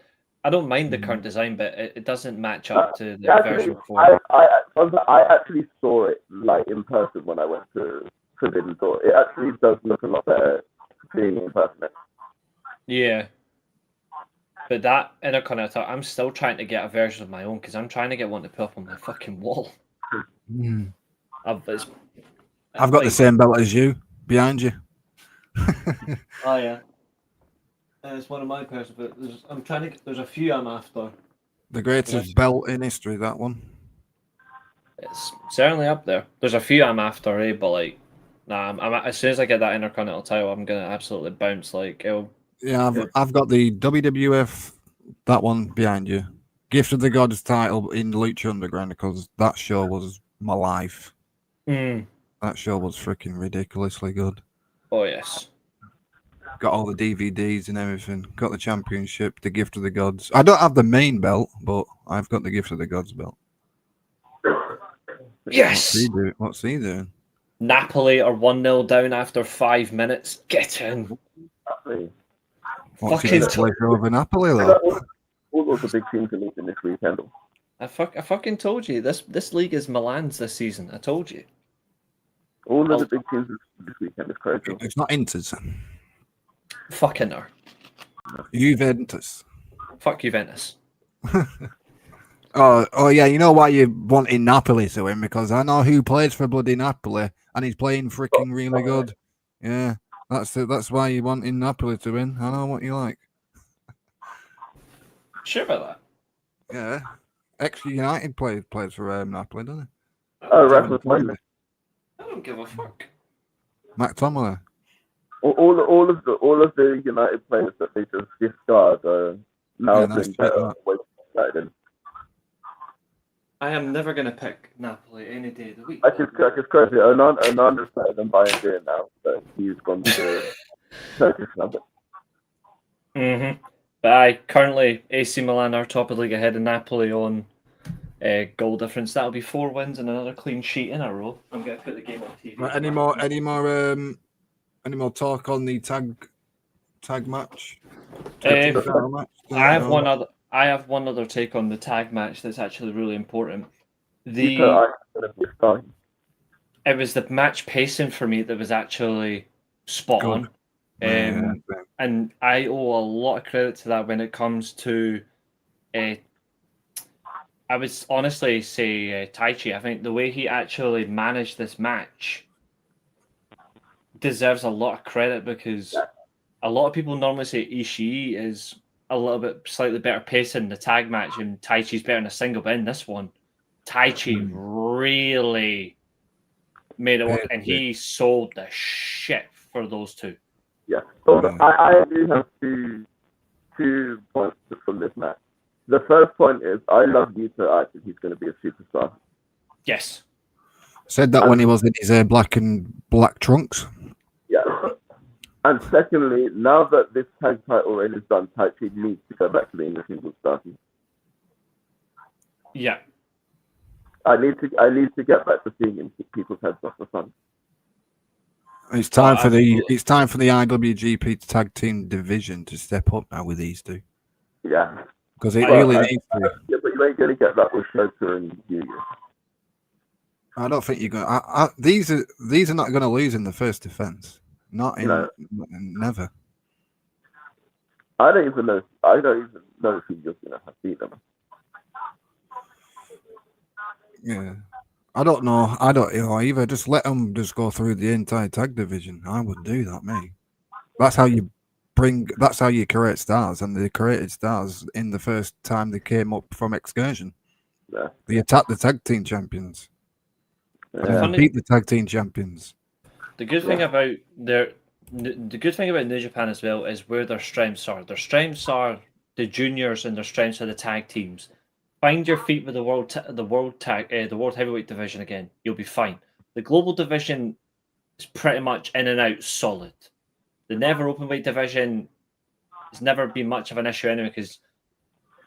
I don't mind the current design, but it doesn't match up to the version 4. I actually saw it like in person when I went to Forbidden Door. It actually does look a lot better seeing it in person. Yeah. But that Intercontinental, I'm still trying to get a version of my own, because I'm trying to get one to put up on my fucking wall. I've got the same belt as you, behind you. Oh yeah, it's one of my personal. But there's a few I'm after. The greatest belt in history, that one. It's certainly up there. There's a few I'm after, but like, nah. As soon as I get that Intercontinental title, I'm gonna absolutely bounce. Like, I've got the WWF, that one behind you. Gift of the Gods title in Lucha Underground, because that show was my life. That show was freaking ridiculously good. Oh yes. Got all the DVDs and everything. Got the championship, the Gift of the Gods. I don't have the main belt, but I've got the Gift of the Gods belt. Yes! What's he doing? Napoli are 1-0 down after 5 minutes. Get in. What's he Fucking just play for over Napoli though? All those are big teams are meeting this weekend. I fucking told you. This league is Milan's this season. I told you. All of the big teams this weekend is crazy. It's not Inter's. Fucking her. Juventus. Fuck Juventus. Oh yeah, you know why you're wanting Napoli to win? Because I know who plays for bloody Napoli, and he's playing freaking really good. Yeah, that's why you're wanting Napoli to win. I know what you like. Sure about that. Yeah, ex-United plays for Napoli, doesn't he? Oh, Rasmus Højlund. I don't give a fuck. McTominay. All of the United players that they just discard are now doing better. I am never going to pick Napoli any day of the week. It's crazy. Onana's better than Bayern doing now, but he's gone to Turkish number. But currently AC Milan are top of the league ahead of Napoli on goal difference. That'll be 4 wins and another clean sheet in a row. I'm going to put the game on TV. Right, any more talk on the tag match? I have one other take on the tag match that's actually really important. It was the match pacing for me that was actually spot on. And I owe a lot of credit to that when it comes to I would honestly say Taichi. I think the way he actually managed this match deserves a lot of credit, because a lot of people normally say Ishii is a little bit slightly better pacing in the tag match and Taichi's better in a single, but in this one, Taichi really made it work, and he sold the shit for those two. Yeah, so I do have two points from this match. The first point is I love Yuta. I think he's going to be a superstar. Yes. Said that when he was in his black trunks. Yeah. And secondly, now that this tag title reign is done, Taichi needs to go back to being a single star. Yeah. I need to get back to seeing him keep people's heads off the sun. It's time for the IWGP tag team division to step up now with these two. Yeah. Because it really needs to. Yeah, but you ain't going to get that with Shota and Yuya. I don't think you're going to. These are not going to lose in the first defense. Never. I don't even know if he's just going to have beat them. Yeah. I don't know. Either just let them just go through the entire tag division. I would do that, me. That's how you create stars, and they created stars in the first time they came up from Excursion. Yeah. They attacked the tag team champions. Yeah. And beat the tag team champions. The good thing about New Japan as well is where their strengths are. Their strengths are the juniors, and their strengths are the tag teams. Find your feet with the world heavyweight division again. You'll be fine. The global division is pretty much in and out solid. The never openweight division has never been much of an issue anyway, because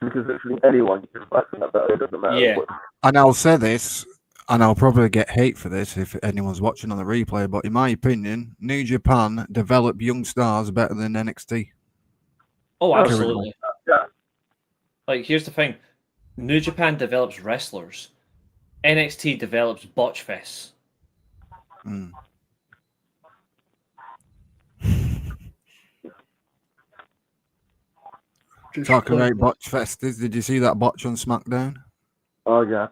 literally anyone can fight for that battle. It doesn't matter. Yeah. And I'll say this, and I'll probably get hate for this if anyone's watching on the replay, but in my opinion, New Japan develop young stars better than NXT. Oh, absolutely. Yeah. Like, here's the thing. New Japan develops wrestlers. NXT develops botch fests. Talking about botch festas, did you see that botch on SmackDown? Oh yeah.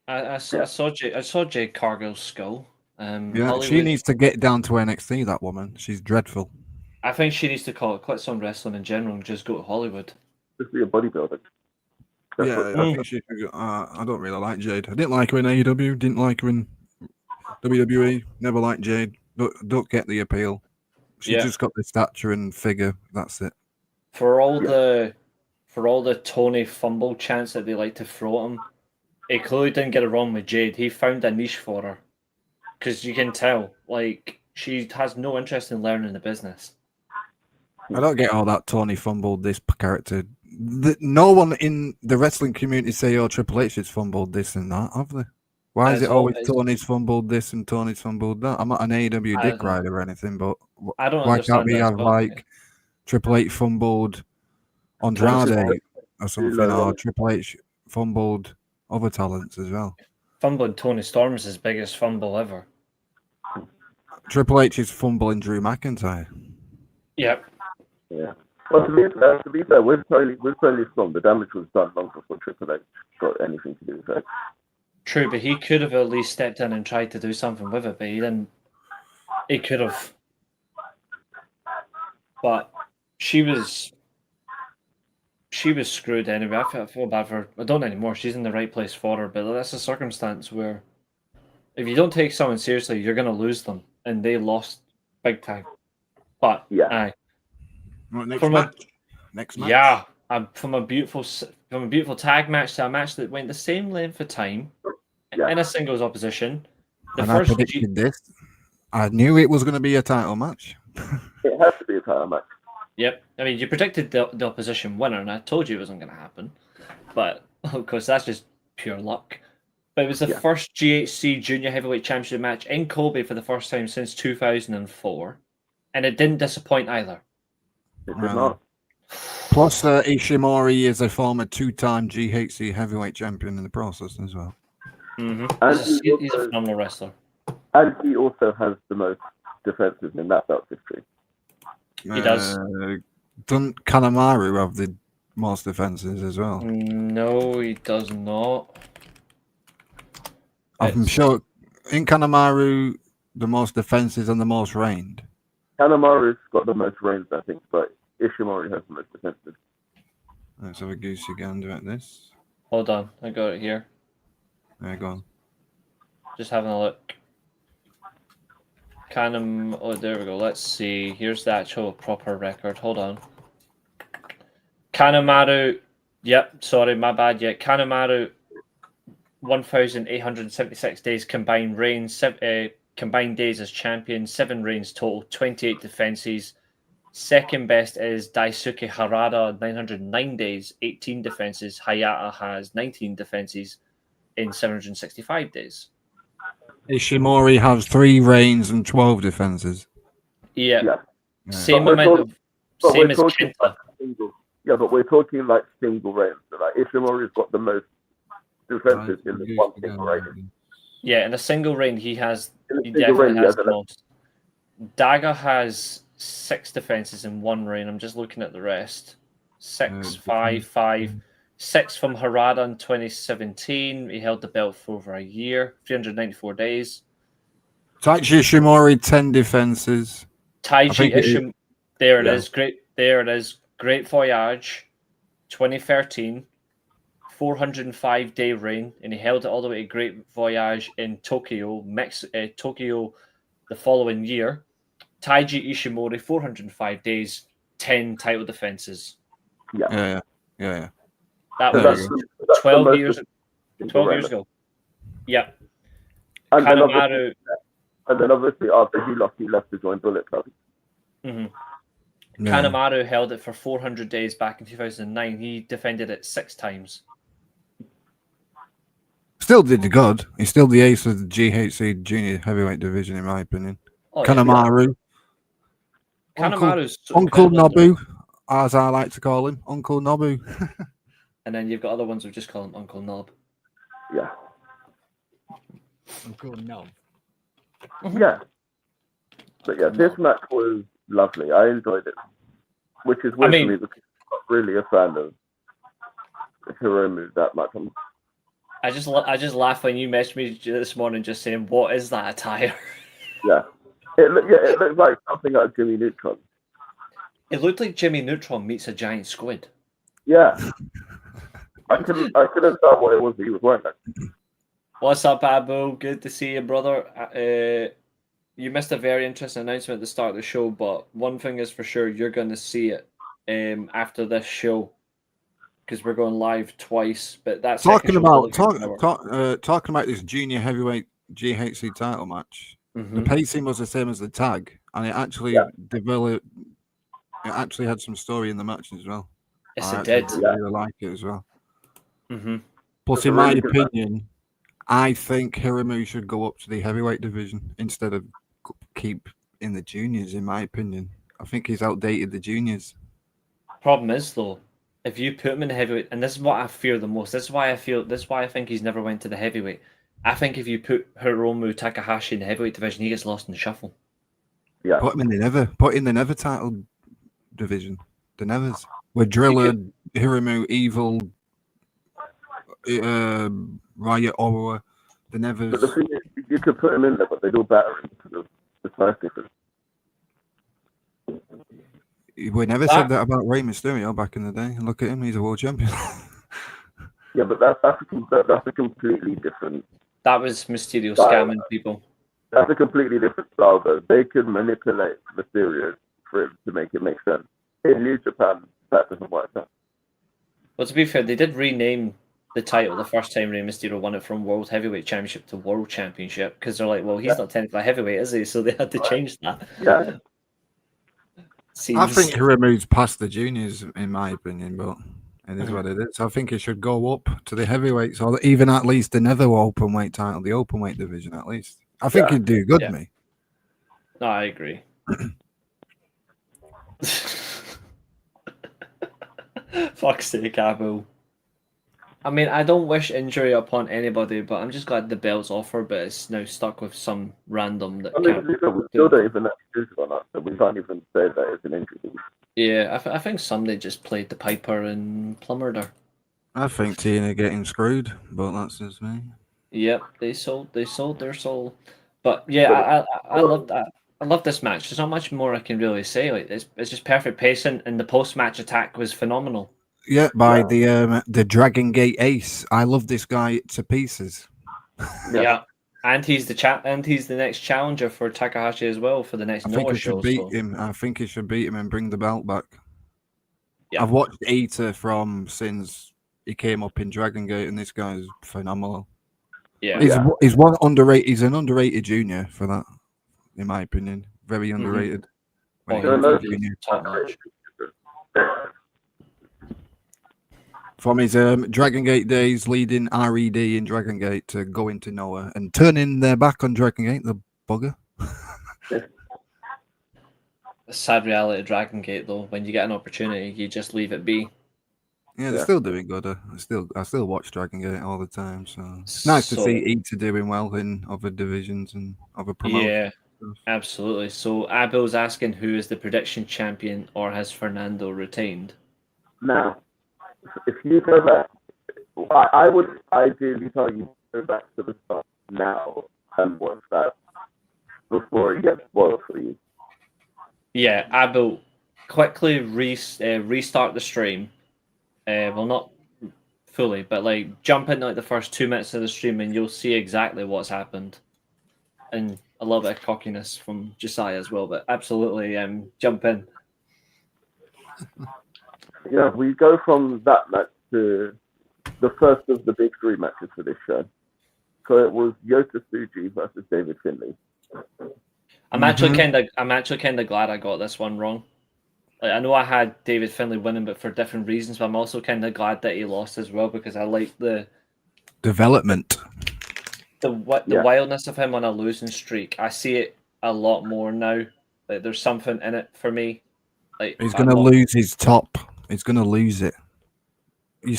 I saw Jade Cargill's skull. She needs to get down to NXT. That woman, she's dreadful. I think she needs to quit some wrestling in general and just go to Hollywood. Just be a bodybuilder. I think she should go. I don't really like Jade. I didn't like her in AEW. Didn't like her in WWE. Never liked Jade. Don't get the appeal. She just got the stature and figure. That's it. For all the Tony fumble chants that they like to throw at him, he clearly didn't get it wrong with Jade. He found a niche for her, because you can tell, like, she has no interest in learning the business. I don't get all that Tony fumbled this character. No one in the wrestling community say, "Oh, Triple H has fumbled this and that," have they? Why is As it always always. Tony's fumbled this and Tony's fumbled that? I'm not an AEW I dick don't- rider or anything, but I don't why can't understand we that as have well. like Triple H fumbled Andrade or something, or Triple H fumbled other talents as well? Fumbling Tony Storm's his biggest fumble ever. Triple H is fumbling Drew McIntyre. Yep. Yeah. Well, to be fair, with Tony Storm, the damage was done long before Triple H got anything to do with it. True, but he could have at least stepped in and tried to do something with it, but he didn't. He could have. But she was screwed anyway. I feel bad for her. I don't anymore. She's in the right place for her, but that's a circumstance where if you don't take someone seriously, you're going to lose them, and they lost big time. But Yeah. aye. Right, next From match. Next match. Yeah, from a beautiful tag match to a match that went the same length of time in a singles opposition. And I predicted this. I knew it was going to be a title match. It has to be a title match. Yep. I mean, you predicted the opposition winner, and I told you it wasn't going to happen. But, of course, that's just pure luck. But it was the first GHC Junior Heavyweight Championship match in Kobe for the first time since 2004. And it didn't disappoint either. It did not. Plus, Ishimori is a former two-time GHC Heavyweight Champion in the process as well. Mm-hmm. And He's a phenomenal wrestler. And he also has the most defenses in that belt history. He does. Doesn't Kanemaru have the most defenses as well? No, he does not. I'm sure in Kanemaru, the most defenses and the most reigned. Kanemaru's got the most reigns, I think, but Ishimori has the most defenses. Let's have a goosey gander at this. Hold on, I got it here. There, go on. Just having a look. Oh, there we go. Let's see. Here's the actual proper record. Hold on. Kanemaru. Yep, sorry, my bad. Yeah, Kanemaru. 1,876 days combined reigns. Combined days as champion. 7 reigns total. 28 defenses. Second best is Daisuke Harada. 909 days. 18 defenses. Hayata has 19 defenses in 765 days. Ishimori has 3 reigns and 12 defenses. Yeah. Same amount of. Same as Kenta. Yeah, but we're talking like single reigns. So like Ishimori's got the most defenses in this one single reign. Yeah, in a single reign, he definitely has the most. Daga has 6 defenses in 1 reign. I'm just looking at the rest. 6, 5, 5. 6 from Harada in 2017. He held the belt for over a year, 394 days. Taichi Ishimori, 10 defenses. Taiji Ishimori, there it is. Great, there it is. Great Voyage, 2013, 405-day reign, and he held it all the way to Great Voyage in Tokyo, Tokyo, the following year. Taiji Ishimori, 405 days, 10 title defenses. Yeah. That was 12 years ago. Yeah. And Kanemaru. Then obviously after he left to join Bullet Club. Mm-hmm. Yeah. Kanemaru held it for 400 days back in 2009. He defended it 6 times. Still did good. He's still the ace of the GHC Junior Heavyweight Division, in my opinion. Oh, Kanemaru. Yeah. Uncle Nobu, as I like to call him. Uncle Nobu. And then you've got other ones who just call him Uncle Nob. Yeah. Uncle Nob. Yeah. But yeah, this match was lovely. I enjoyed it. Which is weird for me because I'm not really a fan of Hiromu that much. I just laughed when you messaged me this morning just saying, what is that attire? Yeah. It looked like something like Jimmy Neutron. It looked like Jimmy Neutron meets a giant squid. Yeah. I couldn't tell what it was that he was wearing. What's up, Abu? Good to see you, brother. You missed a very interesting announcement at the start of the show, but one thing is for sure, you're going to see it after this show because we're going live twice. But that's talking about this junior heavyweight GHC title match. Mm-hmm. The pacing was the same as the tag, and it actually developed. It actually had some story in the match as well. Yes, it did. I really like it as well. Mm-hmm. Plus, in my opinion, I think Hiramu should go up to the heavyweight division instead of keep in the juniors, in my opinion. I think he's outdated the juniors. Problem is though, if you put him in the heavyweight, and this is what I fear the most. This is why I think he's never went to the heavyweight. I think if you put Hiromu Takahashi in the heavyweight division, he gets lost in the shuffle. Yeah. Put in the never title division. The nevers. With Driller, Hiramu, Evil, Riot Aura, the nevers. But the thing is, you could put him in there, but they do better because of the size difference. We never said that about Rey Mysterio back in the day. Look at him; he's a world champion. Yeah, but that's a completely different. That was Mysterio scamming people. That's a completely different style, though. They could manipulate Mysterio for it to make it make sense. In New Japan, that doesn't work. Well, to be fair, they did rename the title the first time Rey Mysterio won it from World Heavyweight Championship to World Championship because they're like, well, he's not technically a heavyweight, is he? So they had to change that. Yeah. I think Hiramu's past the juniors, in my opinion, but it is what it is. I think he should go up to the heavyweights, or even at least the nether open weight title, the open weight division, at least. I think he'd do good, mate. No, I agree. Fuck's sake, Abu. I mean, I don't wish injury upon anybody, but I'm just glad the belt's offered, but it's now stuck with some random that we still don't even know if it's or not, so we can't even say that it's an injury. Yeah, I think somebody just played the Piper and plumbered her. I think TNA getting screwed, but that's just me. Yep, they sold their soul. But yeah, I love that. I love this match. There's not much more I can really say. Like it's just perfect pacing, and the post-match attack was phenomenal. Yeah, by the Dragon Gate Ace. I love this guy to pieces. Yeah, and he's the next challenger for Takahashi as well for the next Noah show. I think he should beat him and bring the belt back. Yeah. I've watched Ita since he came up in Dragon Gate, and this guy is phenomenal. Yeah, he's one underrated. He's an underrated junior for that, in my opinion. Very underrated. Top notch. From his Dragon Gate days, leading RED in Dragon Gate to go into Noah and turning their back on Dragon Gate, the bugger. The sad reality of Dragon Gate, though, when you get an opportunity, you just leave it be. Yeah, they're still doing good. I still watch Dragon Gate all the time, so it's nice to see Ita doing well in other divisions and other promotions. Yeah, absolutely. So Abel's asking who is the prediction champion, or has Fernando retained? Now, if you go back, I would ideally tell you to go back to the start now and watch that before it gets spoiled for you. Yeah, Abel, quickly restart the stream. Well, not fully, but like jump in like the first 2 minutes of the stream, and you'll see exactly what's happened. And a little bit of cockiness from Josiah as well, but absolutely, jump in. Yeah, we go from that match to the first of the big three matches for this show. So it was Yota Tsuji versus David Finlay. I'm actually kind of glad I got this one wrong. Like, I know I had David Finlay winning, but for different reasons. But I'm also kind of glad that he lost as well, because I like the development, the wildness of him on a losing streak. I see it a lot more now. Like there's something in it for me. Like he's going to lose his top. He's going to lose it. You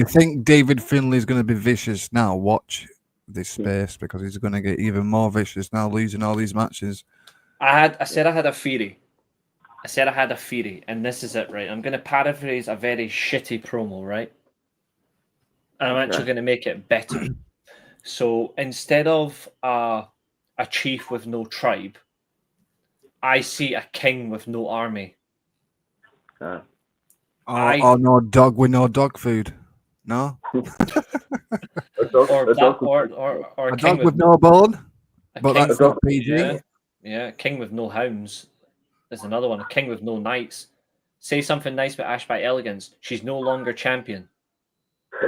think David Finlay is going to be vicious now? Watch this space, because he's going to get even more vicious now, losing all these matches. I said I had a theory. And this is it, right? I'm going to paraphrase a very shitty promo, right? And I'm actually going to make it better. So instead of a chief with no tribe, I see a king with no army. Or no dog with no dog food. No? A dog with no bone. But that's not PG. Yeah, king with no hounds. There's another one. A king with no knights. Say something nice about Ash by Elegance. She's no longer champion.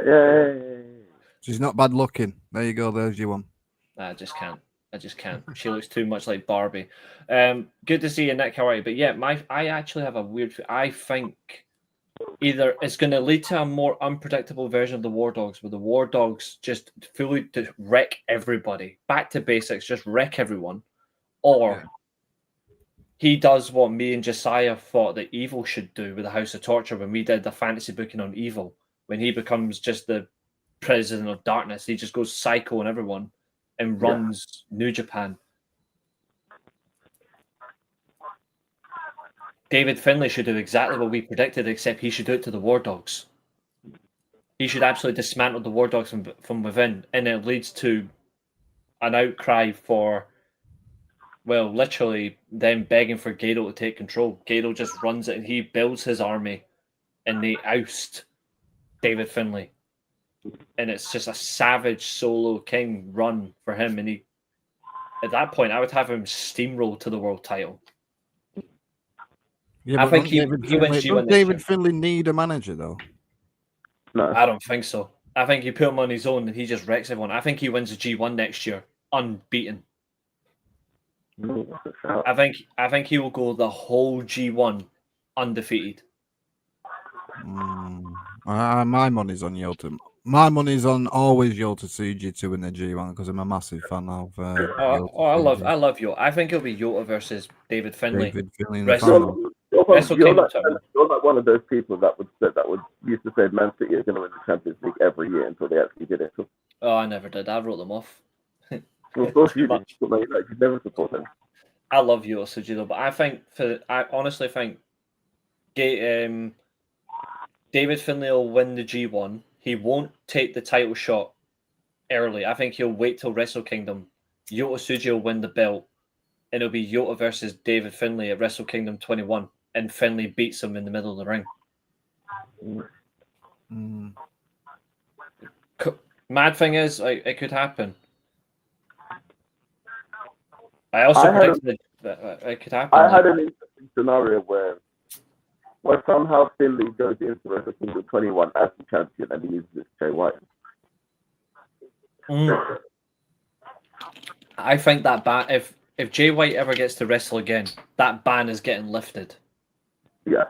Yay. She's not bad looking. There you go. There's your one. I just can't. She looks too much like Barbie. Good to see you, Nick. How are you? But yeah, I actually have a weird. I think either it's going to lead to a more unpredictable version of the War Dogs, where the War Dogs just fully wreck everybody, back to basics, just wreck everyone, or he does what me and Josiah thought that Evil should do with the House of Torture when we did the fantasy booking on Evil, when he becomes just the president of darkness. He just goes psycho on everyone and runs New Japan. David Finlay should do exactly what we predicted, except he should do it to the War Dogs. He should absolutely dismantle the War Dogs from within, and it leads to an outcry for, well, literally them begging for Gado to take control. Gado just runs it, and he builds his army, and they oust David Finlay. And it's just a savage solo king run for him, and he, at that point, I would have him steamroll to the world title. Yeah, I think he wins G1 Does David Finlay need a manager though? No. I don't think so. I think you put him on his own and he just wrecks everyone. I think he wins the G1 next year, unbeaten. I think he will go the whole G1 undefeated. My money's on Yota. My money's on always Yota Tsuji to win the G1 because I'm a massive fan of. I love Yota. I think it'll be Yota versus David Finlay. David Finlay in the Wrestle- final. You're like one of those people that would used to say Man City are going to win the Champions League every year until they actually did it. Oh, I never did. I wrote them off. Well, of course you did, but like, you never support them. I love Yota Tsuji though, but I honestly think David Finlay will win the G1. He won't take the title shot early. I think he'll wait till Wrestle Kingdom. Yota Tsuji will win the belt, and it'll be Yota versus David Finlay at Wrestle Kingdom 21, and Finlay beats him in the middle of the ring. Mad thing is, it could happen. I also predicted that it could happen. I had an interesting scenario where somehow Finlay goes into Wrestle Kingdom 21 as the champion and he uses Jay White. I think that ban, if Jay White ever gets to wrestle again, that ban is getting lifted. Yeah.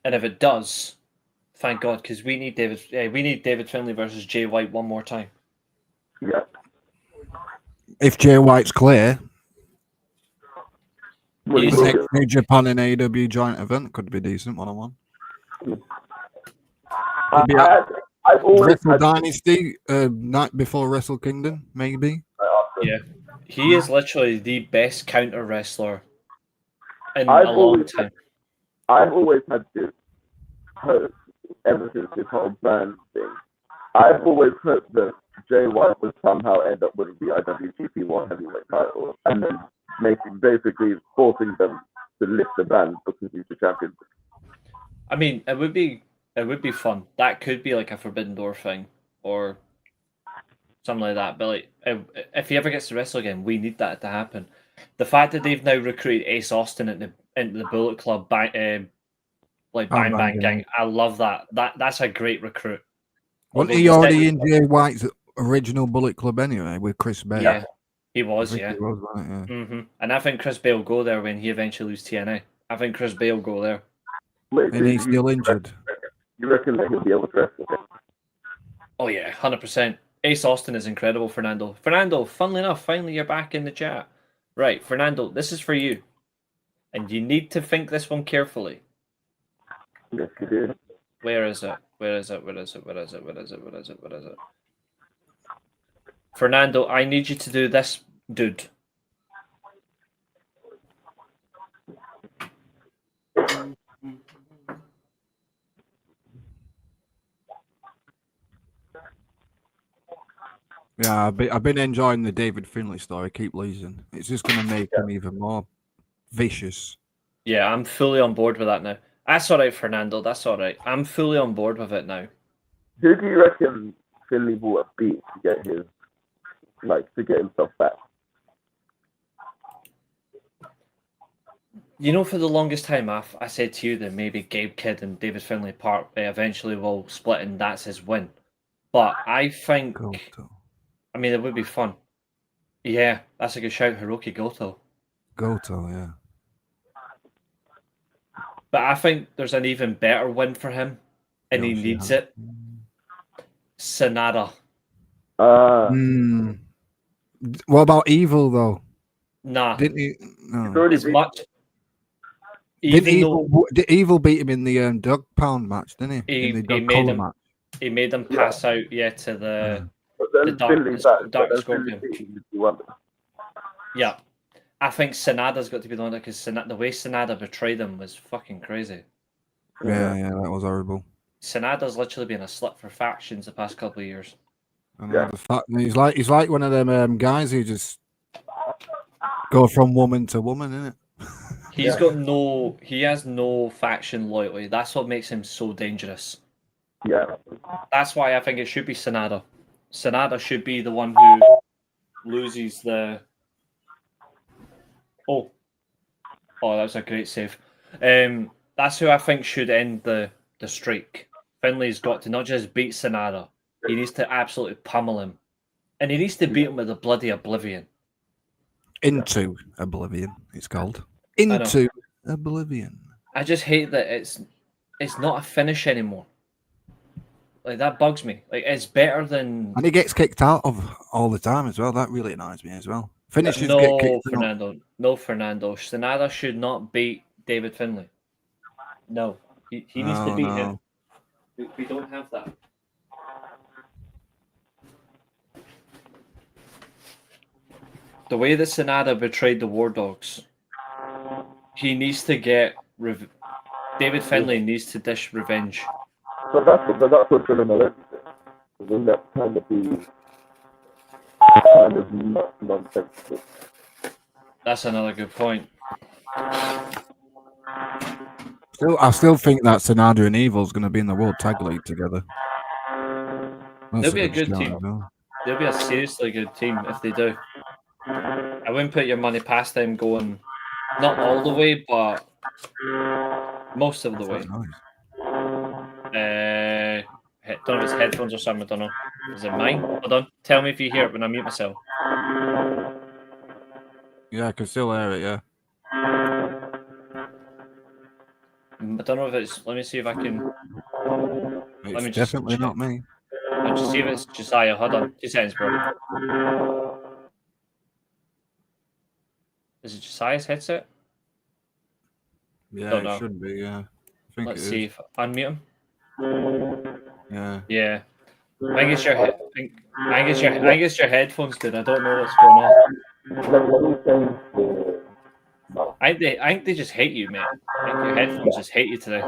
And if it does, thank God, because we need David Finlay versus Jay White one more time. Yeah. If Jay White's clear, He's the next New Japan and AEW joint event could be decent one-on-one. I've always Wrestle had Dynasty night before Wrestle Kingdom, maybe. Yeah, he is literally the best counter wrestler in I've a long always time. I've always had this hope ever since this whole band thing. I've always hoped that Jay White would somehow end up winning the IWGP World Heavyweight title and then basically forcing them to lift the band because he's the champion. I mean, it would be fun. That could be like a Forbidden Door thing or something like that. But like, if he ever gets to wrestle again, we need that to happen. The fact that they've now recruited Ace Austin into the Bullet Club, Bang Gang, I love that. That's a great recruit. Wasn't he already in Jay White's original Bullet Club anyway with Chris Bale? Yeah, he was. He Yeah. was, right, yeah. And I think Chris Bale will go there when he eventually leaves TNA. I think Chris Bale will go there. And he's still injured. You reckon that he'll be able to wrestle him? Oh yeah, 100%. Ace Austin is incredible, Fernando. Fernando, funnily enough, finally you're back in the chat. Right, Fernando, this is for you. And you need to think this one carefully. Yes, you do. Where is it? Fernando, I need you to do this, dude. Yeah, I've been enjoying the David Finlay story. Keep losing. It's just going to make him even more vicious. Yeah, I'm fully on board with that now. That's all right, Fernando. That's all right. I'm fully on board with it now. Who do you reckon Finlay will beat to get himself back? You know, for the longest time, I said to you that maybe Gabe Kidd and David Finlay eventually will split, and that's his win. But I think, I mean, it would be fun. Yeah, that's a good shout, Hiroki Goto. Goto, yeah. But I think there's an even better win for him, and he needs it. Sonata. What about Evil though? Nah. Didn't he? No. He's already As beat much. Didn't Even though Evil beat him in the dog pound match, didn't he? In the he dog made collar him, match. he made them pass out, to the but then the dark, Finley's the back, dark but then scorpion. Finley beat him if you want. Yeah, I think Sonata's got to be the one because the way Sonata betrayed him was fucking crazy. Yeah, that was horrible. Sonata's literally been a slut for factions the past couple of years. The fact, he's like one of them guys who just go from woman to woman, isn't it? He has no faction loyalty. That's what makes him so dangerous. Yeah. That's why I think it should be Sonata. Sonata should be the one who loses the. Oh, that was a great save. That's who I think should end the streak. Finley's got to not just beat Sonata, he needs to absolutely pummel him, and he needs to beat him with a bloody oblivion. Into Oblivion, it's called. Into Oblivion. I just hate that it's not a finish anymore. Like, that bugs me. Like, it's better than. And he gets kicked out of all the time as well. That really annoys me as well. Finishers get No, kicked out. Fernando. No, Fernando. Sonata should not beat David Finlay. No, he needs to beat him. We don't have that. The way that Sonata betrayed the War Dogs, he needs to get David Finlay needs to dish revenge. So that's what's going to then that kind of be kind of nonsensical. That's another good point. I still think that Sonata and Evil's going to be in the World Tag League together. They'll be a good team. They'll be a seriously good team if they do. I wouldn't put your money past them going, not all the way, but most of the way. Don't know if it's headphones or something, I don't know. Is it mine? Hold on. Tell me if you hear it when I mute myself. Yeah, I can still hear it, yeah. I don't know if it's. Let me see if I can. It's definitely not me. I'll just see if it's Josiah. Hold on. 2 seconds, bro. Is it Josiah's headset? Yeah, it should be, yeah. Let's see if unmute him. Yeah. Yeah. I think it's your headphones, dude. I don't know what's going on. I think they just hate you, mate. I think your headphones just hate you today.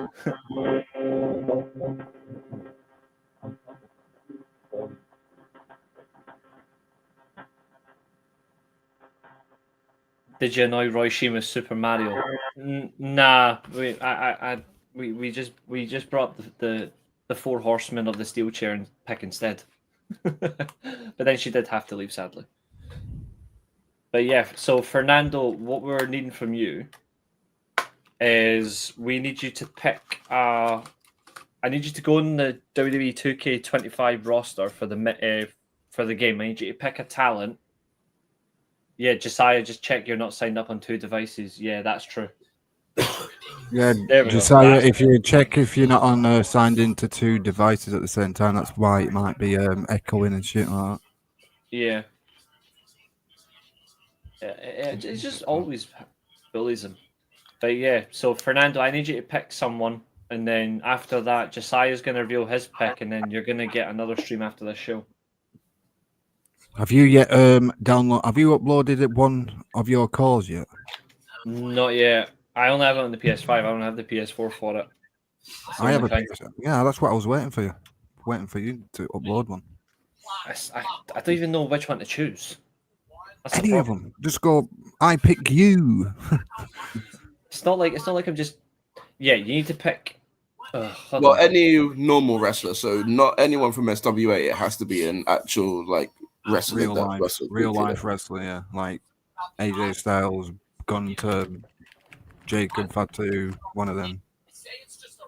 Did you annoy Roy Sheamus Super Mario? Nah, we just brought the 4 horsemen of the steel chair and pick instead. But then she did have to leave, sadly. But yeah, so Fernando, what we're needing from you is we need you to pick. I need you to go in the WWE 2K25 roster for the game. I need you to pick a talent. Yeah, Josiah, just check you're not signed up on 2 devices. Yeah, that's true. Yeah, Josiah, if you check if you're not on signed into 2 devices at the same time, that's why it might be echoing and shit like that. Yeah. It just always bullies him. But yeah, so Fernando, I need you to pick someone, and then after that, Josiah's going to reveal his pick, and then you're going to get another stream after this show. Have you yet Have you uploaded one of your calls yet? Not yet. I only have it on the PS5. I don't have the PS4 for it. I have a PS5. Yeah, that's what I was waiting for you. Waiting for you to upload one. I don't even know which one to choose. Any of them. Just go. I pick you. It's not like I'm just. Yeah, you need to pick. Well, any normal wrestler, so not anyone from SWA. It has to be an actual wrestler, real life wrestler. Yeah, like AJ Styles, Gunter, Jacob Fatu, one of them.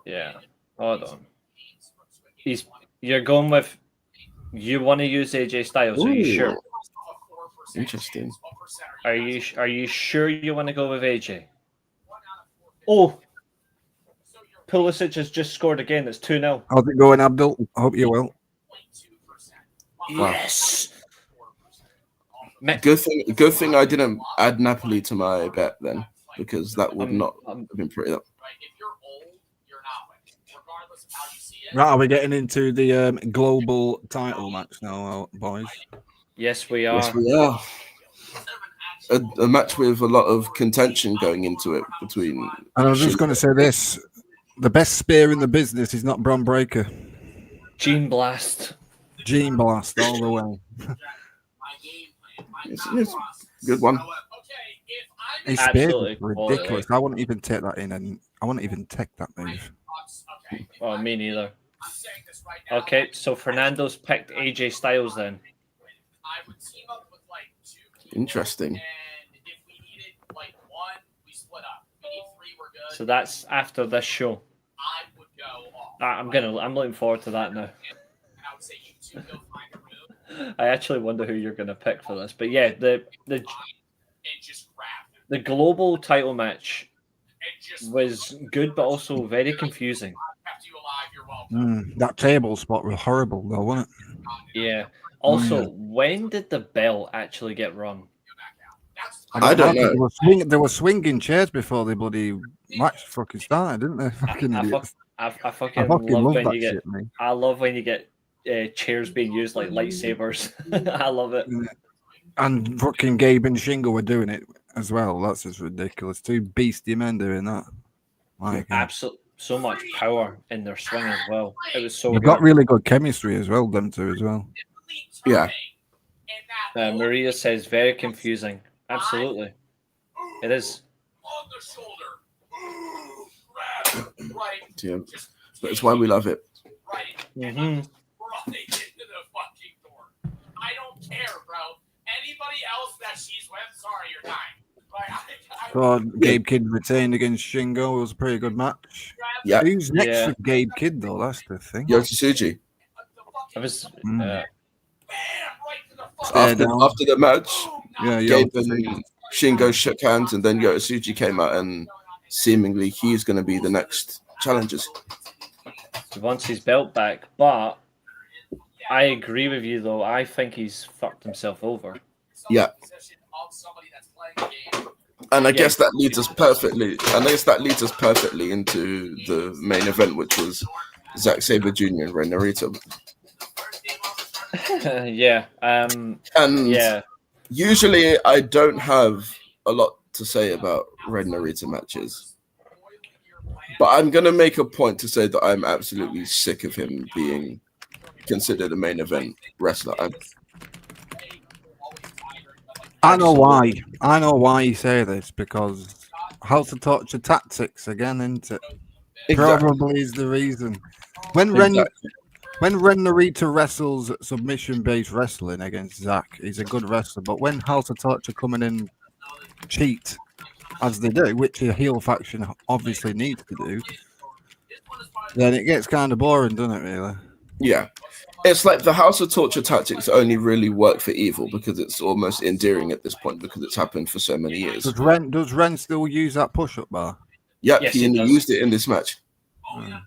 Yeah, hold on. You're going with. You want to use AJ Styles? Ooh. Are you sure? Interesting. Are you sure you want to go with AJ? Oh, Pulisic has just scored again. It's 2-0. How's it going, Abdul? I hope you're well. Yes. Good thing I didn't add Napoli to my bet then, because that would not have been pretty up. Right, are we getting into the global title match now, boys? Yes, we are. Yes, we are. A match with a lot of contention going into it between. And I was just going to say this: the best spear in the business is not Bron Breakker. Gene Blast. Gene Blast all the way. It's good one. His spear is Absolutely ridiculous. I wouldn't even take that in, and I wouldn't even take that move. Oh, me neither. Okay, so Fernando's picked AJ Styles then. Interesting. So that's after this show. I'm looking forward to that now. I actually wonder who you're gonna pick for this, but yeah, the global title match was good, but also very confusing. That table spot was horrible, though, wasn't it? Yeah. Also, when did the bell actually get run? I don't know. They were swinging chairs before the bloody match fucking started, didn't they? Fucking idiots. I fucking love when that you get. shit, man. I love when you get chairs being used like lightsabers. I love it. And fucking Gabe and Shingo were doing it as well. That's just ridiculous. Two beastie men doing that. Absolutely, so much power in their swing as well. It was so. They've good. got really good chemistry as well, them two as well. Yeah. Maria says very confusing. Absolutely, it is. Yeah. But it's why we love it. Mm-hmm. I don't care, bro. Anybody else that she's with, sorry, you're dying. Gabe Kidd retained against Shingo. It was a pretty good match. Yeah. Who's next for Gabe Kidd, though? That's the thing. Yoshisuji. It was. After the match, Gabe yeah. and Shingo shook hands, and then Yoshisuji came out, and seemingly he's going to be the next challengers. He wants his belt back, but I agree with you though. I think he's fucked himself over. Yeah. And I guess that leads us perfectly. Into the main event, which was Zack Sabre Jr. and Ren Narita. Yeah. And usually I don't have a lot to say about Ren Narita matches. But I'm going to make a point to say that I'm absolutely sick of him being considered a main event wrestler. I know why. I know why you say this, because House of Torture tactics again, isn't it? Exactly. Probably is the reason. When Ren Narita wrestles submission-based wrestling against Zack, he's a good wrestler. But when House of Torture come in and cheat, as they do, which a heel faction obviously needs to do, then it gets kind of boring, doesn't it, really? Yeah. It's like the House of Torture tactics only really work for Evil because it's almost endearing at this point because it's happened for so many years. Does Ren still use that push-up bar? Yep, Yes, he used it in this match. I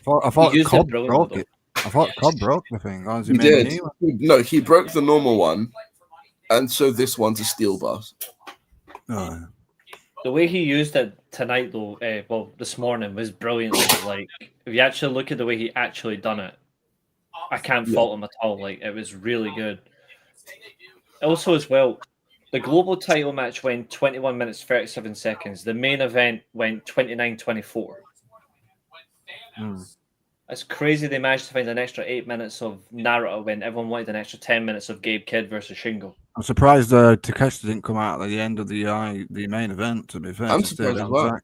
thought Cobb broke it. I thought Cobb broke the thing. He did. No, he broke the normal one, and so this one's a steel bar. Oh. The way he used it tonight, though, this morning was brilliant. Like, if you actually look at the way he actually done it, I can't fault him at all. Like, it was really good. Also, as well, the global title match went 21 minutes 37 seconds. The main event went 29:24. It's crazy they managed to find an extra 8 minutes of narrative when everyone wanted an extra 10 minutes of Gabe Kidd versus Shingo. I'm surprised Takeshi didn't come out at the end of the main event, to be fair. I'm surprised as well. Zack.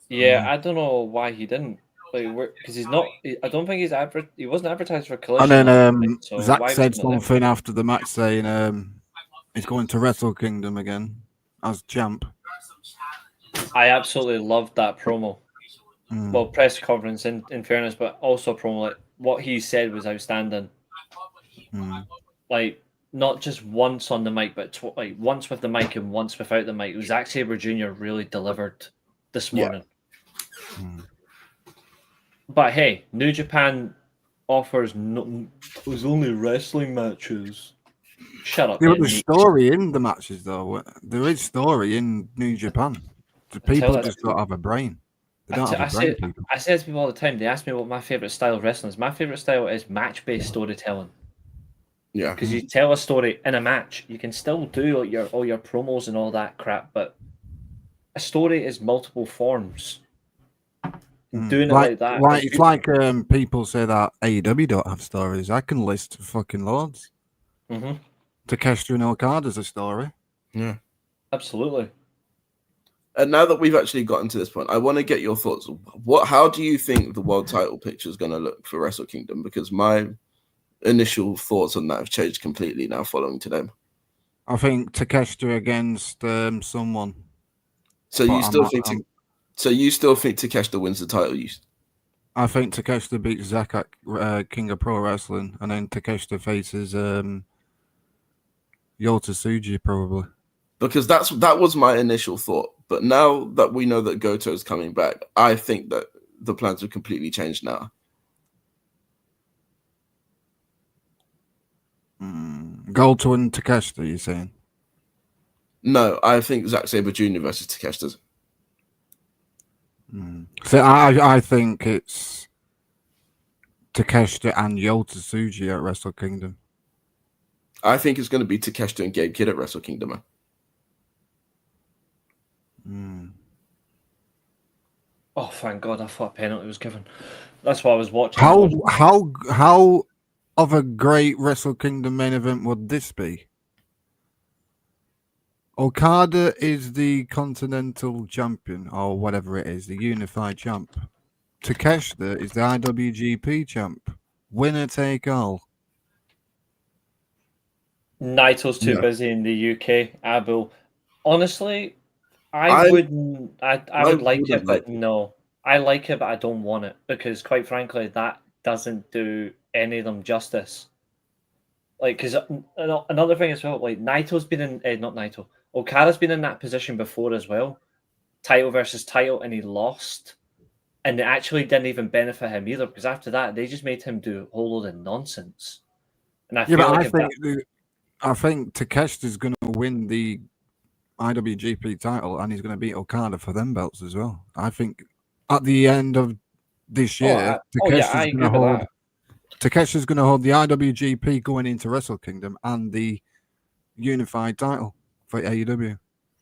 Yeah, I don't know why he didn't. Because he's not. I don't think he wasn't advertised for Collision. And then so Zack why said wasn't it something after the match saying he's going to Wrestle Kingdom again as champ. I absolutely loved that promo. Well, press conference in fairness, but also promo. Like, what he said was outstanding. Like, not just once on the mic, but once with the mic and once without the mic. Zack Sabre Jr. really delivered this morning. But hey, New Japan offers was only wrestling matches. Shut up, Yeah, but you there's neat. story in the matches, though. There is story in New Japan. The people that just don't have a brain. They I don't t- have I a brain, say people. I say to people all the time. They ask me what my favorite style of wrestling is. My favorite style is match-based storytelling. Yeah. Because you tell a story in a match, you can still do all your promos and all that crap, but a story is multiple forms. Doing it like that. Like it's like people say that AEW don't have stories. I can list fucking loads. Mm-hmm. Takeshita and Okada's a story. Yeah. Absolutely. And now that we've actually gotten to this point, I want to get your thoughts. How do you think the world title picture is going to look for Wrestle Kingdom? Because my initial thoughts on that have changed completely now following today. I think Takeshita against someone. So you still think Takeshita wins the title? I think Takeshita beats Zack at King of Pro Wrestling, and then Takeshita faces Yota Tsuji probably. Because that was my initial thought. But now that we know that Goto is coming back, I think that the plans have completely changed now. Goto and Takeshita, you're saying? No, I think Zack Sabre Jr. versus Takeshita. So I think it's Takeshita and Yota Tsuji at Wrestle Kingdom. I think it's going to be Takeshita and Gabe Kidd at Wrestle Kingdom. Oh, thank God! I thought a penalty was given. That's what I was watching. How of a great Wrestle Kingdom main event would this be? Okada is the Continental Champion, or whatever it is, the Unified Champ. Takeshita is the IWGP Champ. Winner take all. Naito's too busy in the UK. Abu, honestly, I would like it, but no, I like it, but I don't want it because, quite frankly, that doesn't do any of them justice. Like, because another thing as well, like Naito's been in, not Naito, Okada's been in that position before as well, title versus title, and he lost, and it actually didn't even benefit him either because after that they just made him do a whole load of nonsense. And I think Takeshita's going to win the IWGP title and he's going to beat Okada for them belts as well. I think at the end of this year, Takeshi's going to hold the IWGP going into Wrestle Kingdom and the unified title for AEW.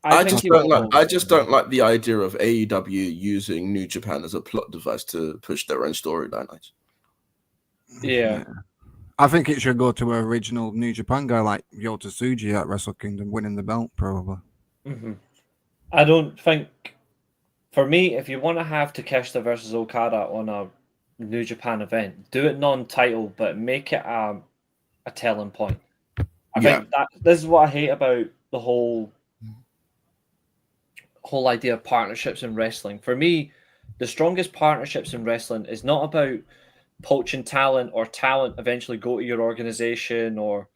I just don't like the idea of AEW using New Japan as a plot device to push their own storyline. Yeah. I think it should go to an original New Japan guy like Yota Tsuji at Wrestle Kingdom winning the belt, probably. Mm-hmm. I don't think, for me, if you want to have Takeshita versus Okada on a New Japan event, do it non-title, but make it a telling point. I think that this is what I hate about the whole idea of partnerships in wrestling. For me, the strongest partnerships in wrestling is not about poaching talent or talent eventually go to your organization or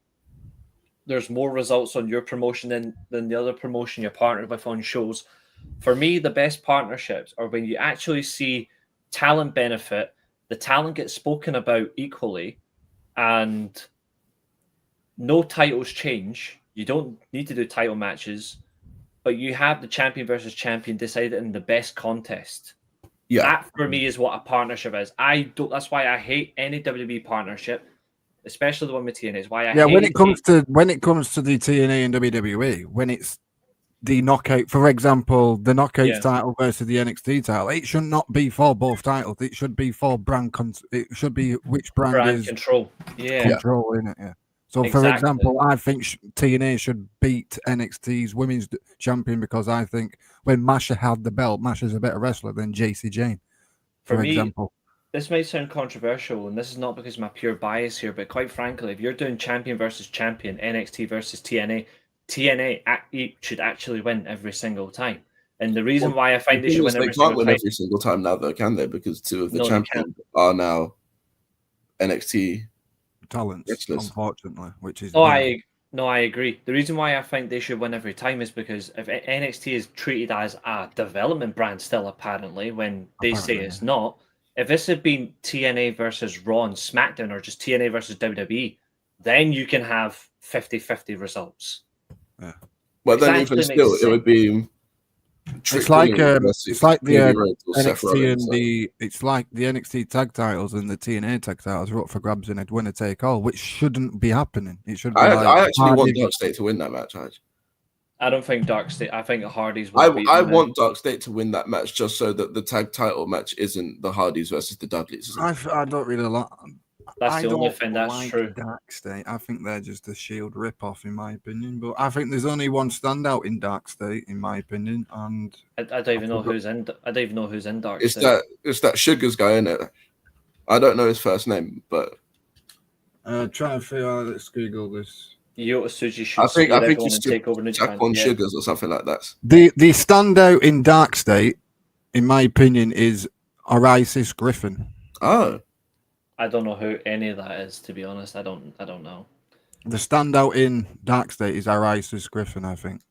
there's more results on your promotion than the other promotion you're partnered with on shows. For me, the best partnerships are when you actually see talent benefit, the talent gets spoken about equally, and no titles change. You don't need to do title matches, but you have the champion versus champion decided in the best contest. Yeah, that for me is what a partnership is. That's why I hate any WWE partnership, especially the one with TNA. Is why I hate when it comes to the TNA and WWE, when it's the knockout, for example, the knockouts title versus the NXT title, it should not be for both titles. It should be for brand. It should be which brand is control. Control in it. Yeah. So, for example, I think TNA should beat NXT's women's champion because I think when Masha had the belt, Masha's a better wrestler than JC Jane, for example. This might sound controversial, and this is not because of my pure bias here, but quite frankly, if you're doing champion versus champion, NXT versus TNA, TNA should actually win every single time. And the reason why I find they should win every single time now, though, can they? Because two of the champions are now NXT talents, unfortunately, which is No, I agree. The reason why I think they should win every time is because if NXT is treated as a development brand still, apparently, when they say Apparently, it's not. If this had been TNA versus Raw and SmackDown or just TNA versus WWE, then you can have 50-50 results. Yeah. But then That even actually makes still, it would be. It's like versus it's like the Cody Rhodes or Seth NXT Rollins, and it's like the NXT tag titles and the TNA tag titles are up for grabs in a winner take all, which shouldn't be happening. It should be I actually want Hardy- Dark State to win that match. I don't think Dark State. I think Hardy's will beat I them want Dark State to win that match just so that the tag title match isn't the Hardys versus the Dudleys. I don't really like. That's the only thing that's true. Dark State. I think they're just a Shield rip-off, in my opinion. But I think there's only one standout in Dark State, in my opinion. And I don't even know who's in. I don't even know who's in Dark It's State. that Sugars guy in it. I don't know his first name, but try and figure out. Let's Google this. Yota Tsuji should I think everyone he's and take over New Japan. Jack on Yeah. Sugars or something like that. The standout in Dark State, in my opinion, is Orisis Griffin. Oh, I don't know who any of that is, to be honest. I don't know. The standout in Dark State is Orisis Griffin, I think.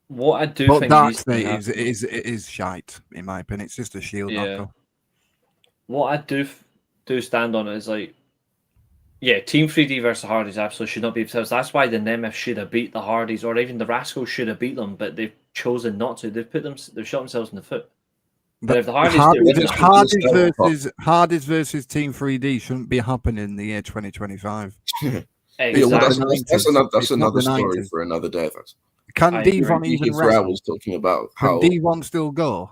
What I do But think Dark needs to State happen- is shite, in my opinion. It's just a Shield knockoff. What I do stand on is like, yeah, Team 3D versus Hardys absolutely should not be because that's why the Nemeth should have beat the Hardys or even the Rascals should have beat them, but they've chosen not to. They've shot themselves in the foot. But if the Hardys do win that, Hardys versus Team 3D shouldn't be happening in the year 2025. exactly. yeah, well, that's It's not another the story 90s. for another day. Can I agree. Devon even For wrestle? hours talking about Can how Devon still go?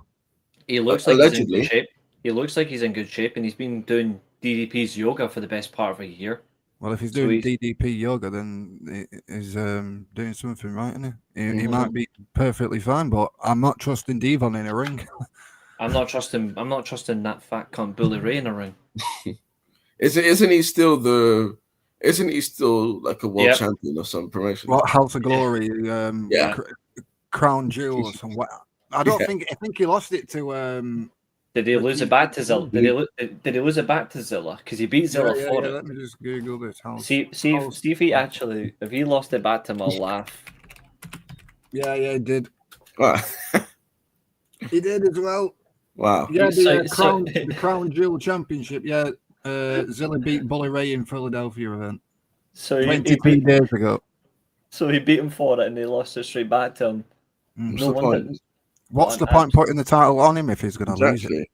He looks like he's in allegedly. good shape. He looks like he's in good shape, and he's been doing DDP's yoga for the best part of a year. Well, if he's So doing DDP yoga, then he's doing something right, isn't he? He might be perfectly fine, but I'm not trusting Devon in a ring. I'm not trusting that fat cunt Bully Ray in a ring. Isn't he still like a world champion or some promotion? What House of Glory? Crown Jewel or something. I think he lost it to. Did he lose it back to Zilla? Did he lose it back to Zilla? Because he beat Zilla for it. Let me just Google this. See if he actually, if he lost it back to him, I'll laugh. Yeah, he did. Wow. He did as well. Wow. Yeah, the Crown Jewel Championship. Yeah, Zilla beat Bully Ray in Philadelphia event. So he 23 days ago. So he beat him for it, and he lost it straight back to him. What's the point? What's the point putting the title on him if he's going to lose it?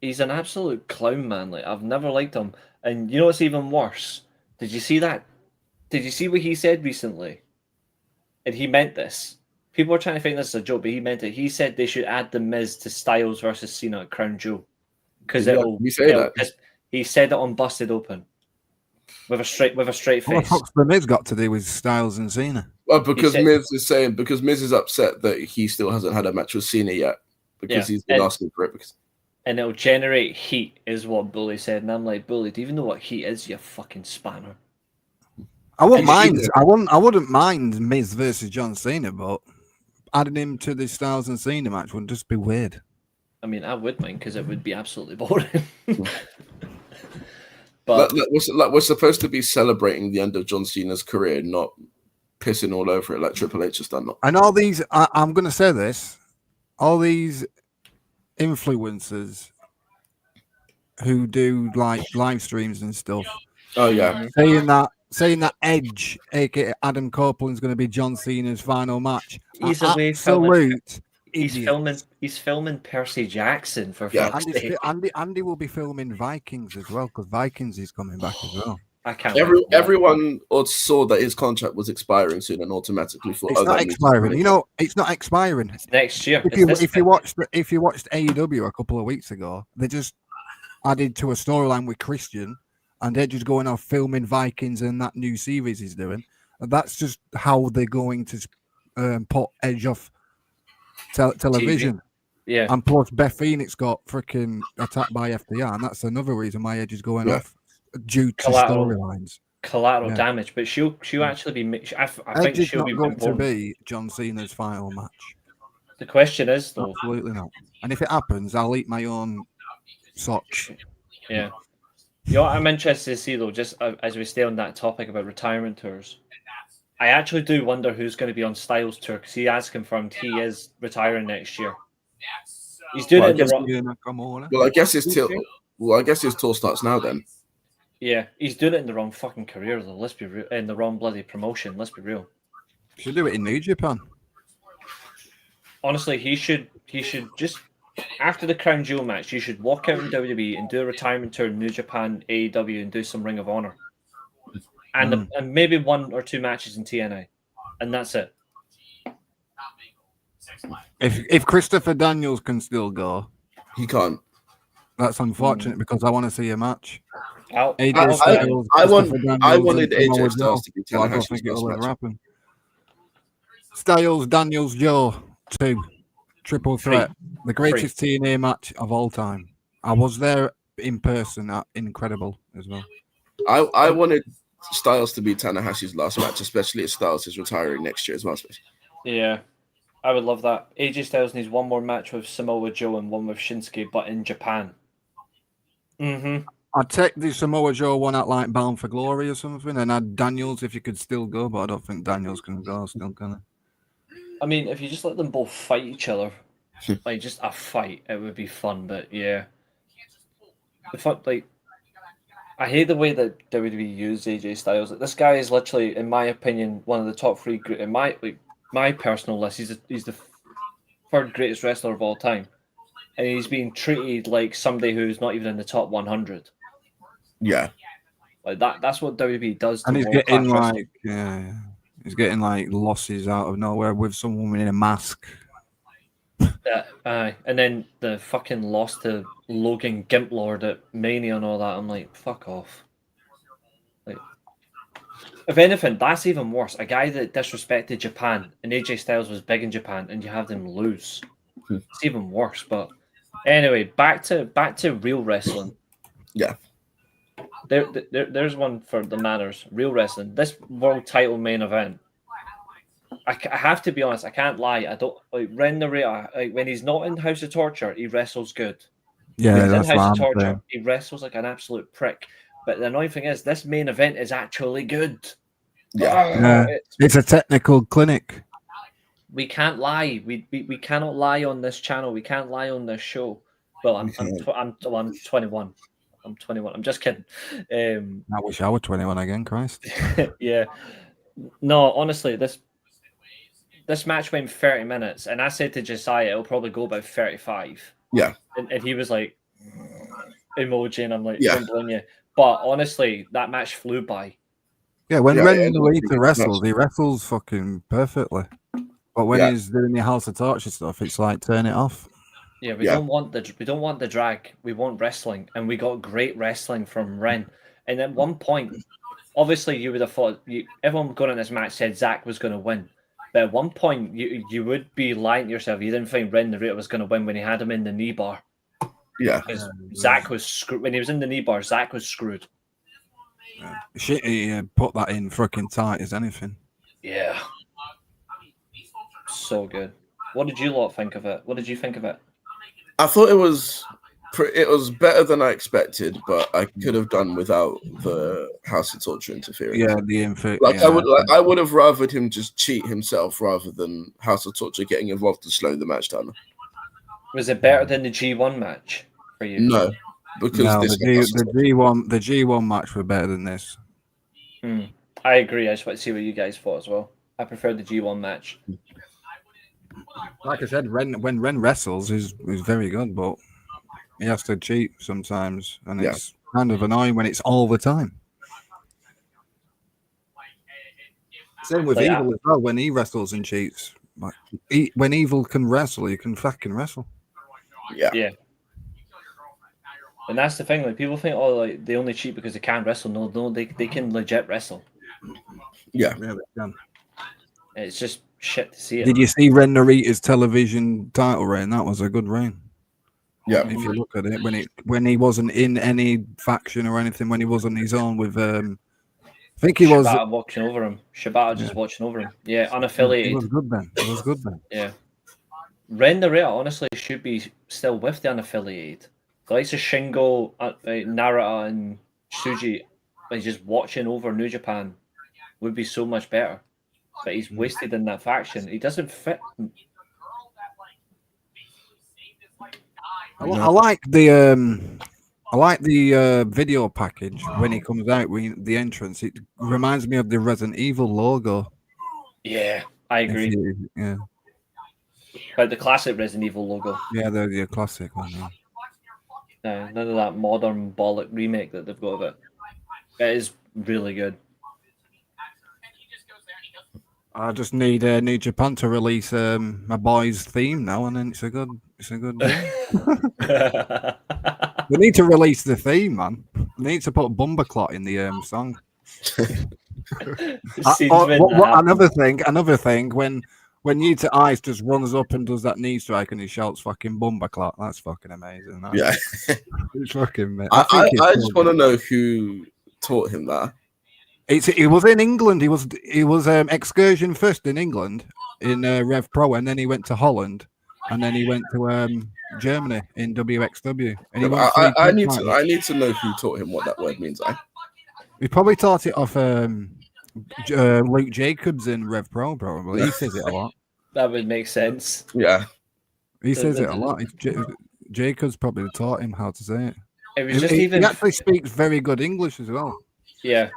He's an absolute clown, man. Like, I've never liked him. And you know what's even worse? Did you see that? Did you see what he said recently? And he meant this. People are trying to think this is a joke, but he meant it. He said they should add the Miz to Styles versus Cena at Crown Jewel because he said it on Busted Open with a straight face. What the fuck's the Miz got to do with Styles and Cena? Well, because Miz is upset that he still hasn't had a match with Cena yet because he's been asking for it. And it'll generate heat, is what Bully said. And I'm like, Bully, do you even know what heat is, you fucking spanner? I wouldn't mind Miz versus John Cena, but adding him to the Styles and Cena match would just be weird. I mean, I would mind because it would be absolutely boring. But we're supposed to be celebrating the end of John Cena's career, not pissing all over it like Triple H has done. And all these, I'm going to say this, all these influencers who do like live streams and stuff. Oh yeah, saying that Edge, aka Adam Copeland's going to be John Cena's final match. He's filming Percy Jackson for fuck's sake. Andy will be filming Vikings as well because Vikings is coming back as well. I can't. Everyone saw that his contract was expiring soon and automatically thought, it's not expiring. You know, it's not expiring. It's next year. If you watched AEW a couple of weeks ago, they just added to a storyline with Christian, and they're just going off filming Vikings and that new series he's doing. And that's just how they're going to put Edge off television. TV. Yeah, and plus Beth Phoenix got freaking attacked by FDR, and that's another reason why Edge is going off. Due to storylines, collateral damage, but she'll actually be. I think she'll be going to be John Cena's final match. The question is, though, absolutely not. And if it happens, I'll eat my own socks. Yeah. You know what I'm interested to see though, just as we stay on that topic about retirement tours, I actually do wonder who's going to be on Styles' tour because he has confirmed he is retiring next year. He's doing Well, it in the wrong. Well, I guess his tour starts now. Then Yeah, he's doing it in the wrong fucking career though. Let's be real. In the wrong bloody promotion. Let's be real. Should do it in New Japan. Honestly, he should just after the Crown Jewel match, you should walk out in WWE and do a retirement tour in New Japan, AEW, and do some Ring of Honor, and maybe 1 or 2 matches in TNA, and that's it. If Christopher Daniels can still go, he can't. That's unfortunate because I want to see a match. I wanted AJ Styles to be Tanahashi's I don't think it'll ever happen. Styles, Daniels, Joe, 2. Triple threat. The greatest TNA match of all time. I was there in person. Incredible as well. I wanted Styles to be Tanahashi's last match, especially if Styles is retiring next year as well. Yeah, I would love that. AJ Styles needs one more match with Samoa Joe and one with Shinsuke, but in Japan. I'd take the Samoa Joe one at like Bound for Glory or something, and add Daniels if you could still go, but I don't think Daniels can go. Still gonna. I mean, if you just let them both fight each other, like just a fight, it would be fun. But yeah, the fun, like, I hate the way that WWE use AJ Styles. Like, this guy is literally, in my opinion, one of the top 3 in my personal list. He's the 3rd greatest wrestler of all time, and he's being treated like somebody who's not even in the top 100. Yeah, like that's what WWE does. To and he's getting like he's getting like losses out of nowhere with some woman in a mask. And then the fucking loss to Logan Gimplord at Mania and all that. I'm like, fuck off. Like, if anything, that's even worse. A guy that disrespected Japan and AJ Styles was big in Japan, and you have them lose. It's even worse. But anyway, back to real wrestling. Yeah. There's one for the manners. Real wrestling. This world title main event. I have to be honest. I can't lie. I don't like Ren Narita. Like when he's not in House of Torture, he wrestles good. Yeah, when he's that's in House what of Torture. saying. He wrestles like an absolute prick. But the annoying thing is, this main event is actually good. Yeah, it's a technical clinic. We can't lie. We cannot lie on this channel. We can't lie on this show. Well, I'm 21. I'm 21. I'm just kidding. I wish I were 21 again, Christ. Yeah. No, honestly, this match went 30 minutes, and I said to Josiah, it'll probably go about 35. Yeah. And he was like, emoji, and I'm like, yeah. don't blame you. But honestly, that match flew by. Yeah, when Ren Narita wrestles, he wrestles fucking perfectly. But when he's doing the House of Torture stuff, it's like turn it off. Yeah, we don't want the drag. We want wrestling, and we got great wrestling from Ren. And at one point, obviously, you would have thought everyone going in this match said Zack was going to win, but at one point, you would be lying to yourself. You didn't think Ren Narita was going to win when he had him in the knee bar. Yeah, because Zack was screwed when he was in the knee bar. Zack was screwed. Shit, he put that in fucking tight as anything. Yeah, so good. What did you lot think of it? What did you think of it? I thought it was better than I expected, but I could have done without the House of Torture interference. Yeah, the info. I would have rathered him just cheat himself rather than House of Torture getting involved to slow the match down. Was it better than the G1 match for you? No, because the G1 match were better than this. I agree. I just want to see what you guys thought as well. I prefer the G1 match. Like I said, when Ren wrestles, is very good, but he has to cheat sometimes, and it's kind of annoying when it's all the time. Same with Evil as well. When he wrestles and cheats, like when Evil can wrestle, he can fucking wrestle. Yeah. And that's the thing. Like people think, like they only cheat because they can't wrestle. No, they can legit wrestle. Yeah, they can. It's just shit to see it. Did you see Ren Narita's television title reign? That was a good reign. Yeah, if you look at it, when he wasn't in any faction or anything, when he was on his own with, I think he was watching over him. Shibata just watching over him. Yeah, unaffiliated. It was good then. Yeah. Ren Narita honestly should be still with the unaffiliated. The likes of Shingo, Narita, and Tsuji, like just watching over New Japan would be so much better. but he's wasted in that faction. He doesn't fit. I like the video package when he comes out. The entrance, it reminds me of the Resident Evil logo. Yeah, I agree. Yeah, Like the classic Resident Evil logo. yeah, they're the classic one. Yeah. No, none of that modern bollock remake that they've got of it. It is really good. I just need New Japan to release my boy's theme now, and then it's a good day. They need to release the theme, man. They need to put Bumberclot in the song. Another thing, when Yuta Ice just runs up and does that knee strike and he shouts fucking Bumberclot, that's fucking amazing. Yeah. It's fucking I just want to know who taught him that. He was in England. He was excursion first in England in Rev Pro, and then he went to Holland, and then he went to Germany in WXW. And he won I need to know who taught him what that word means. He probably taught it off Luke Jacobs in Rev Pro, probably. He says it a lot. That would make sense. Yeah, he says it a lot. Jacobs probably taught him how to say it. It was he actually speaks very good English as well. Yeah.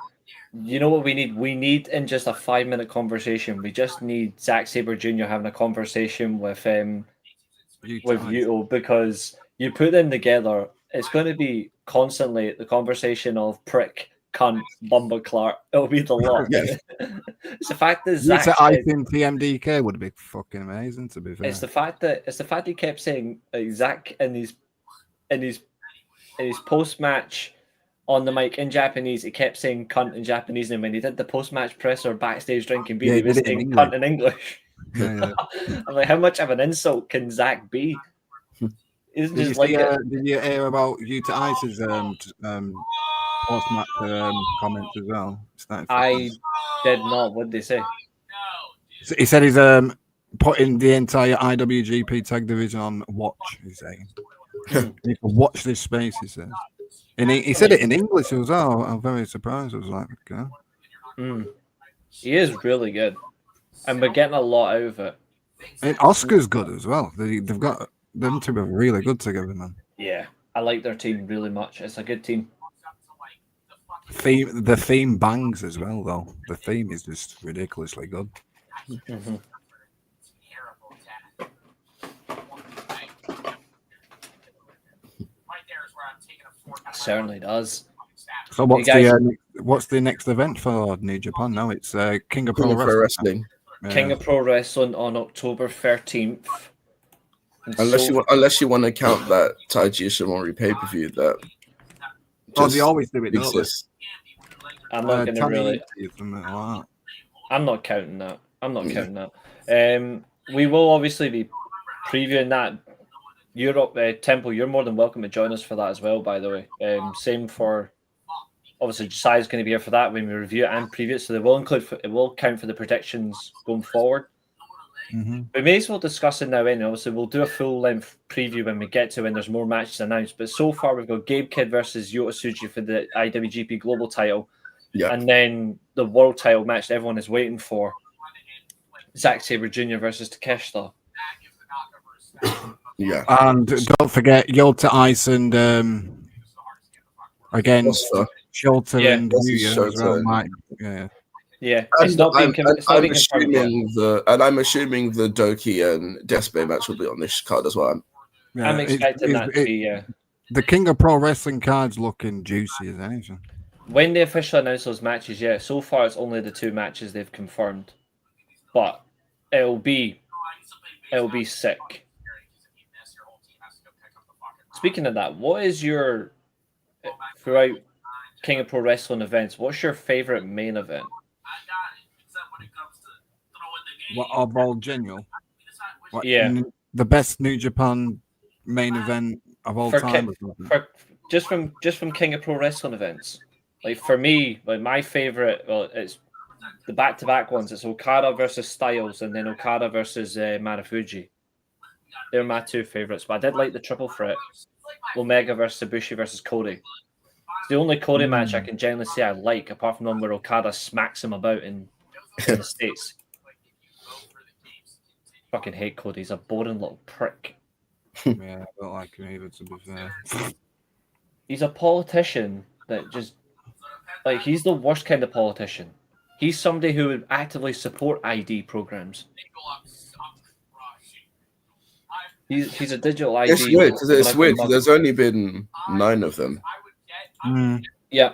You know what we need? We need in just a 5-minute conversation. We just need Zack Sabre Jr. having a conversation with Yuto, because you put them together, it's going to be constantly the conversation of prick, cunt, Bumberclart. It'll be the lot. Yes. It's the fact that Zack I think TMDK would be fucking amazing. To be fair, it's the fact that he kept saying Zack in his post match. On the mic in Japanese, he kept saying cunt in Japanese, and when he did the post-match presser backstage drinking beer, he was saying cunt in English. Yeah. I'm like, how much of an insult can Zach be? Isn't Did just like it. Did you hear about Yuta Ice's post-match comments as well? I did not. What did they say? So he said he's putting the entire IWGP tag division on watch. He's saying you can watch this space. He says. And he said it in English as well. I'm very surprised. I was like, okay. He is really good. And we're getting a lot out of it. And Oscar's good as well. They've got them two are really good together, man. Yeah, I like their team really much. It's a good team. The theme bangs as well, though. The theme is just ridiculously good. Mm-hmm. Certainly does. So what's the next event for New Japan now? It's King of Pro Wrestling. Yeah. King of Pro Wrestling on October 13th. Unless you want to count that Taiji Ishimori pay-per-view that. They always do it. I'm not going to really. I'm not counting that. We will obviously be previewing that. Europe, Temple, you're more than welcome to join us for that as well, by the way. Same for, obviously, Josiah's going to be here for that when we review it and preview it, so it will count for the predictions going forward. Mm-hmm. We may as well discuss it now anyway. Obviously, we'll do a full-length preview when we get to when there's more matches announced, but so far we've got Gabe Kidd versus Yota Tsuji for the IWGP Global title, and then the World title match that everyone is waiting for, Zack Sabre Jr. versus Takeshita. Yeah, and don't forget Yota Ice and again Shelter and Yuya as well. Yeah, I'm assuming the Doki and Despe match will be on this card as well. Yeah, I'm expecting that to be. The King of Pro Wrestling card's looking juicy as anything. When they officially announce those matches, so far it's only the 2 matches they've confirmed, but it'll be sick. Speaking of that, what is your, throughout King of Pro Wrestling events, what's your favorite main event? What of all general? The best New Japan main event of all time. Just from King of Pro Wrestling events. Like for me, like my favorite, it's the back-to-back ones. It's Okada versus Styles and then Okada versus Marufuji. They're my 2 favorites, but I did like the triple threat. Omega versus Ibushi versus Cody. It's the only Cody match I can generally say I like, apart from the one where Okada smacks him about in the States. Fucking hate Cody. He's a boring little prick. Yeah, I don't like him either, to be fair. He's a politician that just like he's the worst kind of politician. He's somebody who would actively support ID programs. He's a digital ID. It's weird because there's only been 9 of them. Yeah.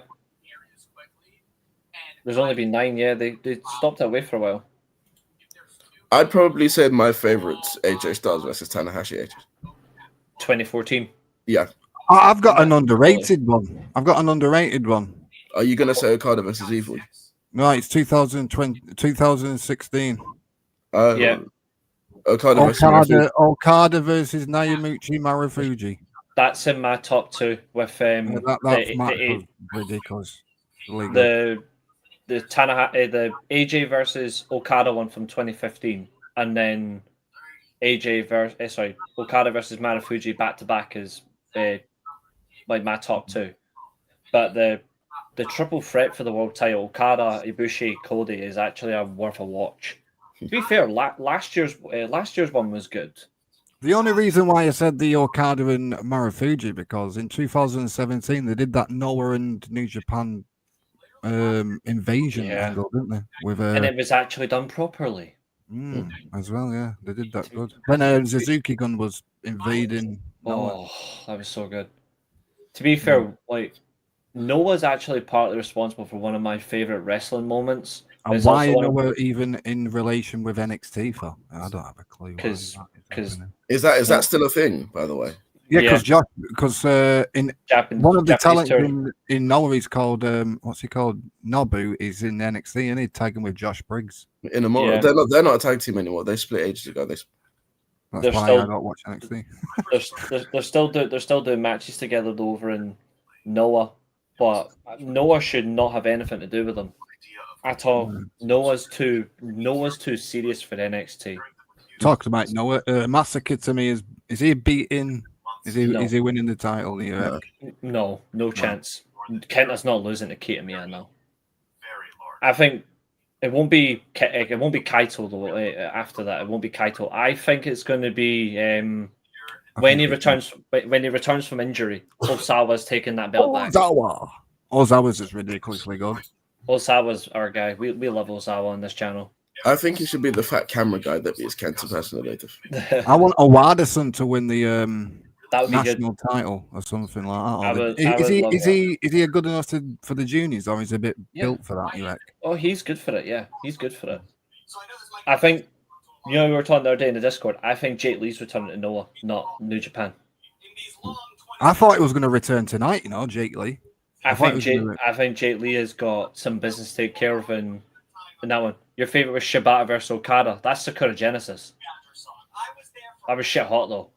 There's only been 9. Yeah, they stopped it away for a while. I'd probably say my favorite's AJ Styles versus Tanahashi. 2014. Yeah. I've got an underrated one. Are you gonna say Okada versus Evil? No, it's 2016. Yeah. Okada versus Naomichi Marufuji. That's in my top 2 with that's ridiculous. The the AJ versus Okada one from 2015, and then Okada versus Marufuji back to back is like my top 2. But the triple threat for the world title, Okada, Ibushi, Cody, is actually worth a watch. To be fair, last year's one was good. The only reason why I said the Okada and Marufuji because in 2017 they did that Noah and New Japan invasion angle, didn't they? And it was actually done properly. As well, yeah, they did that good. When Suzuki Gun was invading Noah. Oh, that was so good. To be fair, like Noah's actually partly responsible for one of my favorite wrestling moments. And why Noah even in relation with NXT for? I don't have a clue. Because is that still a thing, by the way? Yeah, because in one of the talents in Noah is called what's he called? Nobu is in NXT and he's tagging with Josh Briggs. In a moment, they're not a tag team anymore. They split ages ago. That's why I don't watch NXT. they're still doing matches together over in Noah, but Noah should not have anything to do with them at all. Noah's too serious for NXT. Talked about Noah. Massacre to me is he beating? Is he winning the title? No chance. Kenta's not losing to Kitamiya now. I think it won't be Kaito though. After that, it won't be Kaito. I think it's going to be when he returns from injury. Osawa's taking that belt back. Osawa's is ridiculously good. Osawa's our guy. We love Osawa on this channel. I think he should be the fat camera guy that beats Kenta personally. I want Owada-san to win the national good. title or something like that. Is he good enough for the juniors, or is he a bit built for that? You reckon? Oh, he's good for it. Yeah, he's good for it. I think we were talking the other day in the Discord. I think Jake Lee's returning to Noah, not New Japan. I thought he was going to return tonight. Jake Lee. I think Jake Lee has got some business to take care of in that one. Your favorite was Shibata versus Okada. That's Sakura Genesis. That was shit hot though.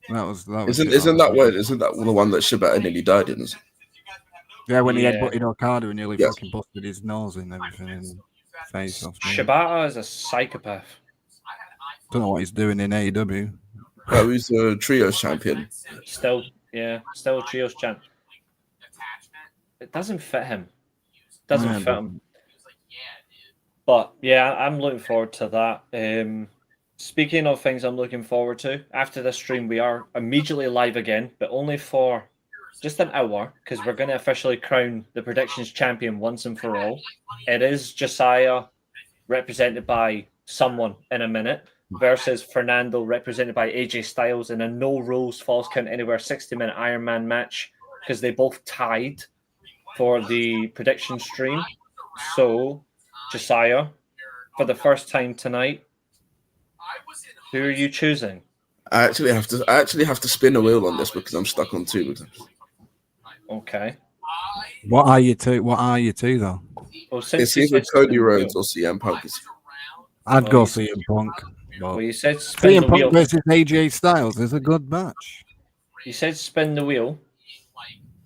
That was isn't that the one that Shibata nearly died in? Yeah, when he headbutted Okada and nearly fucking busted his nose and everything and face off. Shibata is a psychopath. Don't know what he's doing in AEW. Oh, he's a trios champion. Still a trios champ. It doesn't fit him. Fit him. But yeah, I'm looking forward to that. Speaking of things I'm looking forward to, after this stream we are immediately live again, but only for just an hour, because we're going to officially crown the predictions champion once and for all. It is Josiah, represented by someone in a minute, versus Fernando, represented by AJ Styles, in a no rules false count anywhere 60-minute Iron Man match, because they both tied for the prediction stream. So Josiah, for the first time tonight, who are you choosing? I actually have to spin a wheel on this because I'm stuck on 2. Okay. What are you two though? Well, it's either Cody Rhodes or CM Punk. I'd go CM Punk. Well, you said spin CM Punk versus AJ Styles is a good match. You said spin the wheel.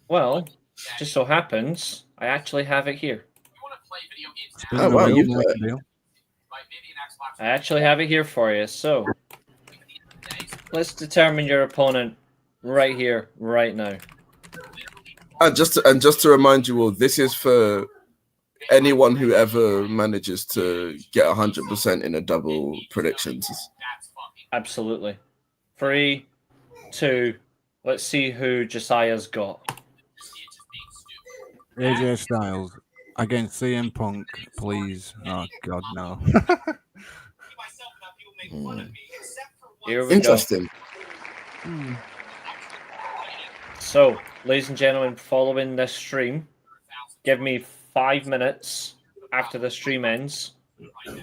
Well, just so happens I actually have it here. Oh wow, I actually have it here for you. So let's determine your opponent right here, right now. And just to remind you all, this is for anyone who ever manages to get 100% in a double predictions. Absolutely. 3, 2. Let's see who Josiah's got. AJ Styles against CM Punk, please. Oh God, no. Here we go. Interesting. So, ladies and gentlemen, following this stream, give me 5 minutes after the stream ends.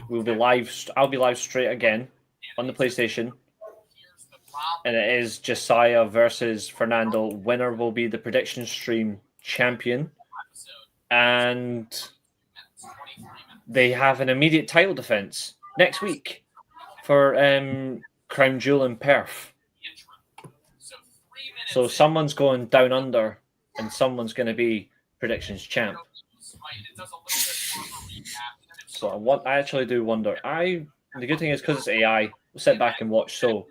We'll be live. I'll be live straight again on the PlayStation. And it is Josiah versus Fernando. Winner will be the prediction stream champion. And they have an immediate title defense next week for Crown Jewel in Perth. So someone's going down under and someone's going to be predictions champ. So I actually do wonder. The good thing is because it's AI, we'll sit back and watch. So,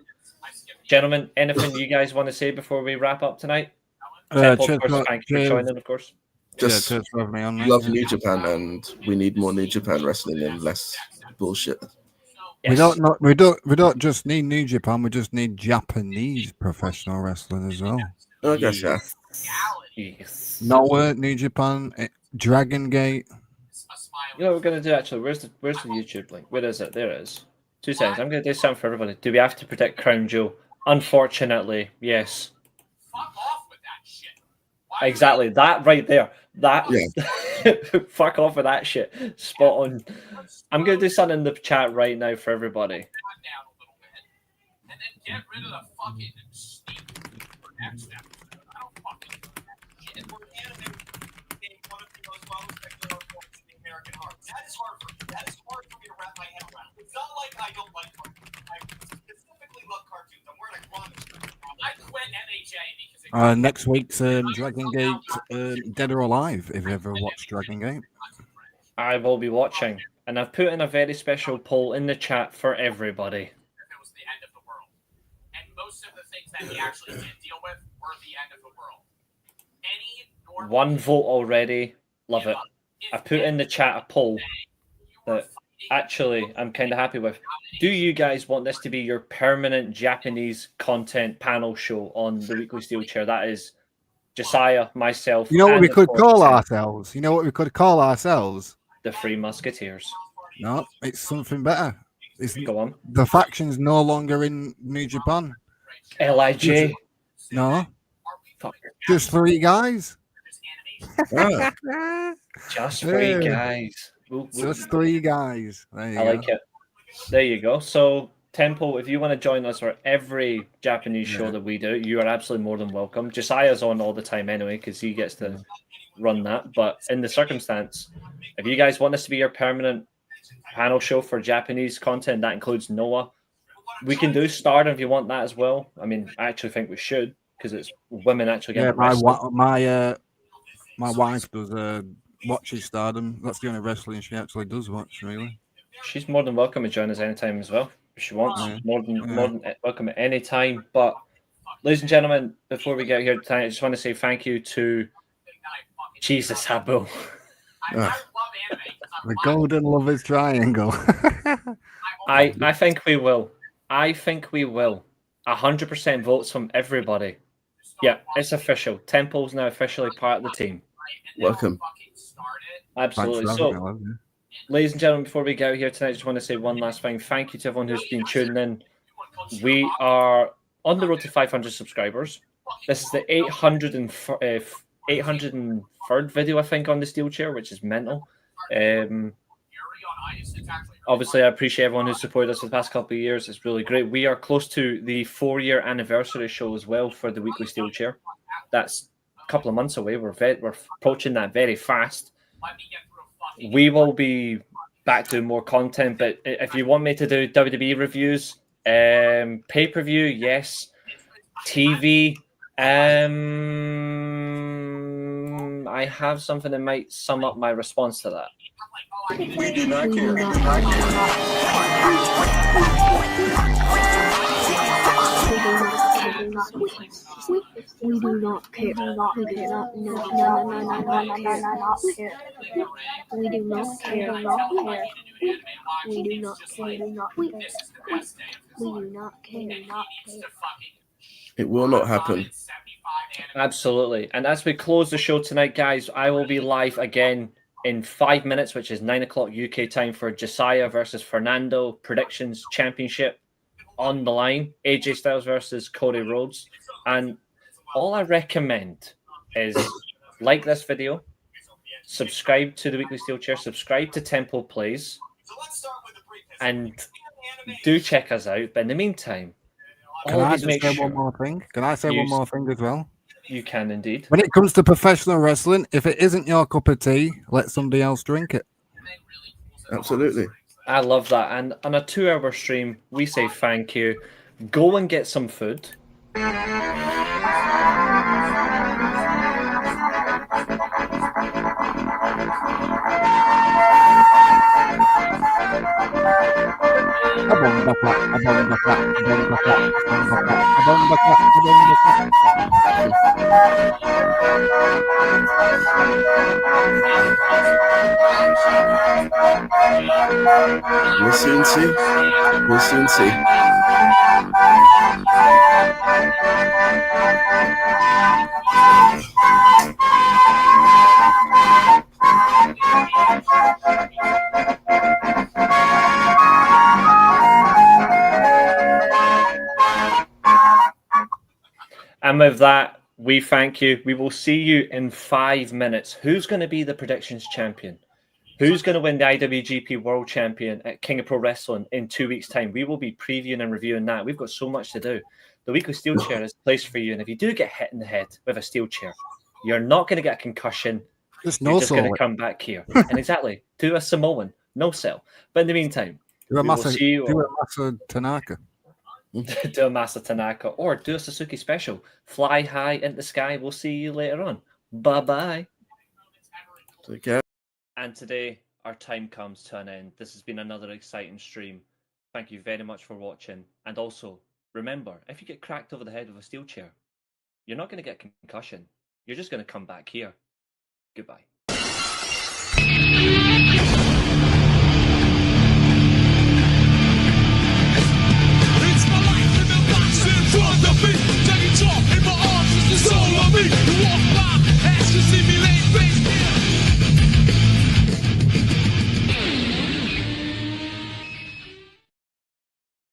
gentlemen, anything you guys want to say before we wrap up tonight? Temple, of course, thank you for joining, of course. Just cheers for having me on, mate. love New Japan, and we need more New Japan wrestling and less bullshit. Yes. We don't just need New Japan. We just need Japanese professional wrestling as well. I guess yeah. Yes. Nowhere New Japan, Dragon Gate. You know what we're going to do, actually? Where's the YouTube link? Where is it? There it is. 2 seconds. I'm going to do something for everybody. Do we have to predict Crown Jewel? Unfortunately, yes. Fuck off with that shit. Exactly. That right there. That. Yeah. Fuck off with that shit. Spot on. I'm going to do something in the chat right now for everybody. Down a little bit, and then get rid of the fucking steam for next step. I don't fucking know that shit. We're anime being one of the most well-respected artists in the American heart. That is hard for me. That is hard for me to wrap my head around. It's not like I don't like cartoons. I specifically love cartoons. I'm wearing a promise. I quit MHA because Next week's Dragon Gate, Dead or Alive. If you ever watched Dragon Gate, I will be watching. And I've put in a very special poll in the chat for everybody. it was the end of the world. And most of the things that he actually did deal with were the end of the world. Any normal 1 vote already. Love it. I put in the chat a poll that actually I'm kind of happy with. Do you guys want this to be your permanent Japanese content panel show on the Weekly Steel Chair? That is Josiah, myself. you know what and we of could course, call ourselves. You know what we could call ourselves. the Three Musketeers. No, it's something better. It's, Go on. the faction's no longer in New Japan. LIJ. No, Fuck. just 3 guys. Ah, Just 3 Yeah. guys. Ooh, ooh. Just 3 guys. There you I go. like it. There you go. So, Temple, if you want to join us for every Japanese show that we do, you are absolutely more than welcome. Josiah's on all the time anyway because he gets to run that. But in the circumstance, if you guys want this to be your permanent panel show for Japanese content, that includes Noah. We can do Stardom if you want that as well. I mean, I actually think we should because it's women actually Yeah, getting wrestling. my wife does watches Stardom. That's the only wrestling she actually does watch, really. She's more than welcome to join us anytime as well. If she wants, Yeah. more than welcome at any time. But, ladies and gentlemen, before we get here tonight, I just want to say thank you to Jesus Habu. ah. The Golden Lovers Triangle. I think we will. I think we will. 100% votes from everybody. Yeah, it's official. Temple's now officially part of the team. Welcome. Absolutely. Thanks for having me, So, love, yeah. ladies and gentlemen, before we get out here tonight, I just want to say one last thing. Thank you to everyone who's been tuning in. We are on the road to 500 subscribers. This is the 803rd video, I think, on the Steel Chair, which is mental. Obviously, I appreciate everyone who's supported us for the past couple of years. It's really great. We are close to the 4-year anniversary show as well for the Weekly Steel Chair. That's a couple of months away. We're approaching that very fast. We will be back doing more content, but if you want me to do WWE reviews, pay-per-view, yes. TV, I have something that might sum up my response to that. We do not care. We do not care. We do not care. We do not care. We do not care. We do not care. It will not happen. Absolutely. And as we close the show tonight, guys, I will be live again in 5 minutes, which is 9 o'clock UK time, for Josiah versus Fernando Predictions Championship on the line. AJ Styles versus Cody Rhodes. And all I recommend is like this video, subscribe to the Weekly Steel Chair, subscribe to TemplePlays, and do check us out. But in the meantime, Can I always just make say sure one more thing? Can I say you- one more thing as well? you can indeed. When it comes to professional wrestling, if it isn't your cup of tea, let somebody else drink it. Absolutely. I love that. And on a 2-hour stream, we say thank you. Go and get some food. We'll soon see. We'll soon see. And with that, we thank you. We will see you in 5 minutes. Who's going to be the predictions champion? Who's going to win the IWGP World Champion at King of Pro Wrestling in 2 weeks' time? We will be previewing and reviewing that. We've got so much to do. The Weekly Steel Chair is placed for you. And if you do get hit in the head with a steel chair, you're not going to get a concussion. You're just going to come back here. And exactly, do a Samoan, no sell. But in the meantime, Do a we will see you Masa Tanaka. do a Masa Tanaka, or do a Suzuki special. Fly high into the sky. We'll see you later on. Bye-bye. Take care. And today, our time comes to an end. This has been another exciting stream. Thank you very much for watching. And also, remember, if you get cracked over the head with a steel chair, you're not going to get a concussion. You're just going to come back here. Goodbye.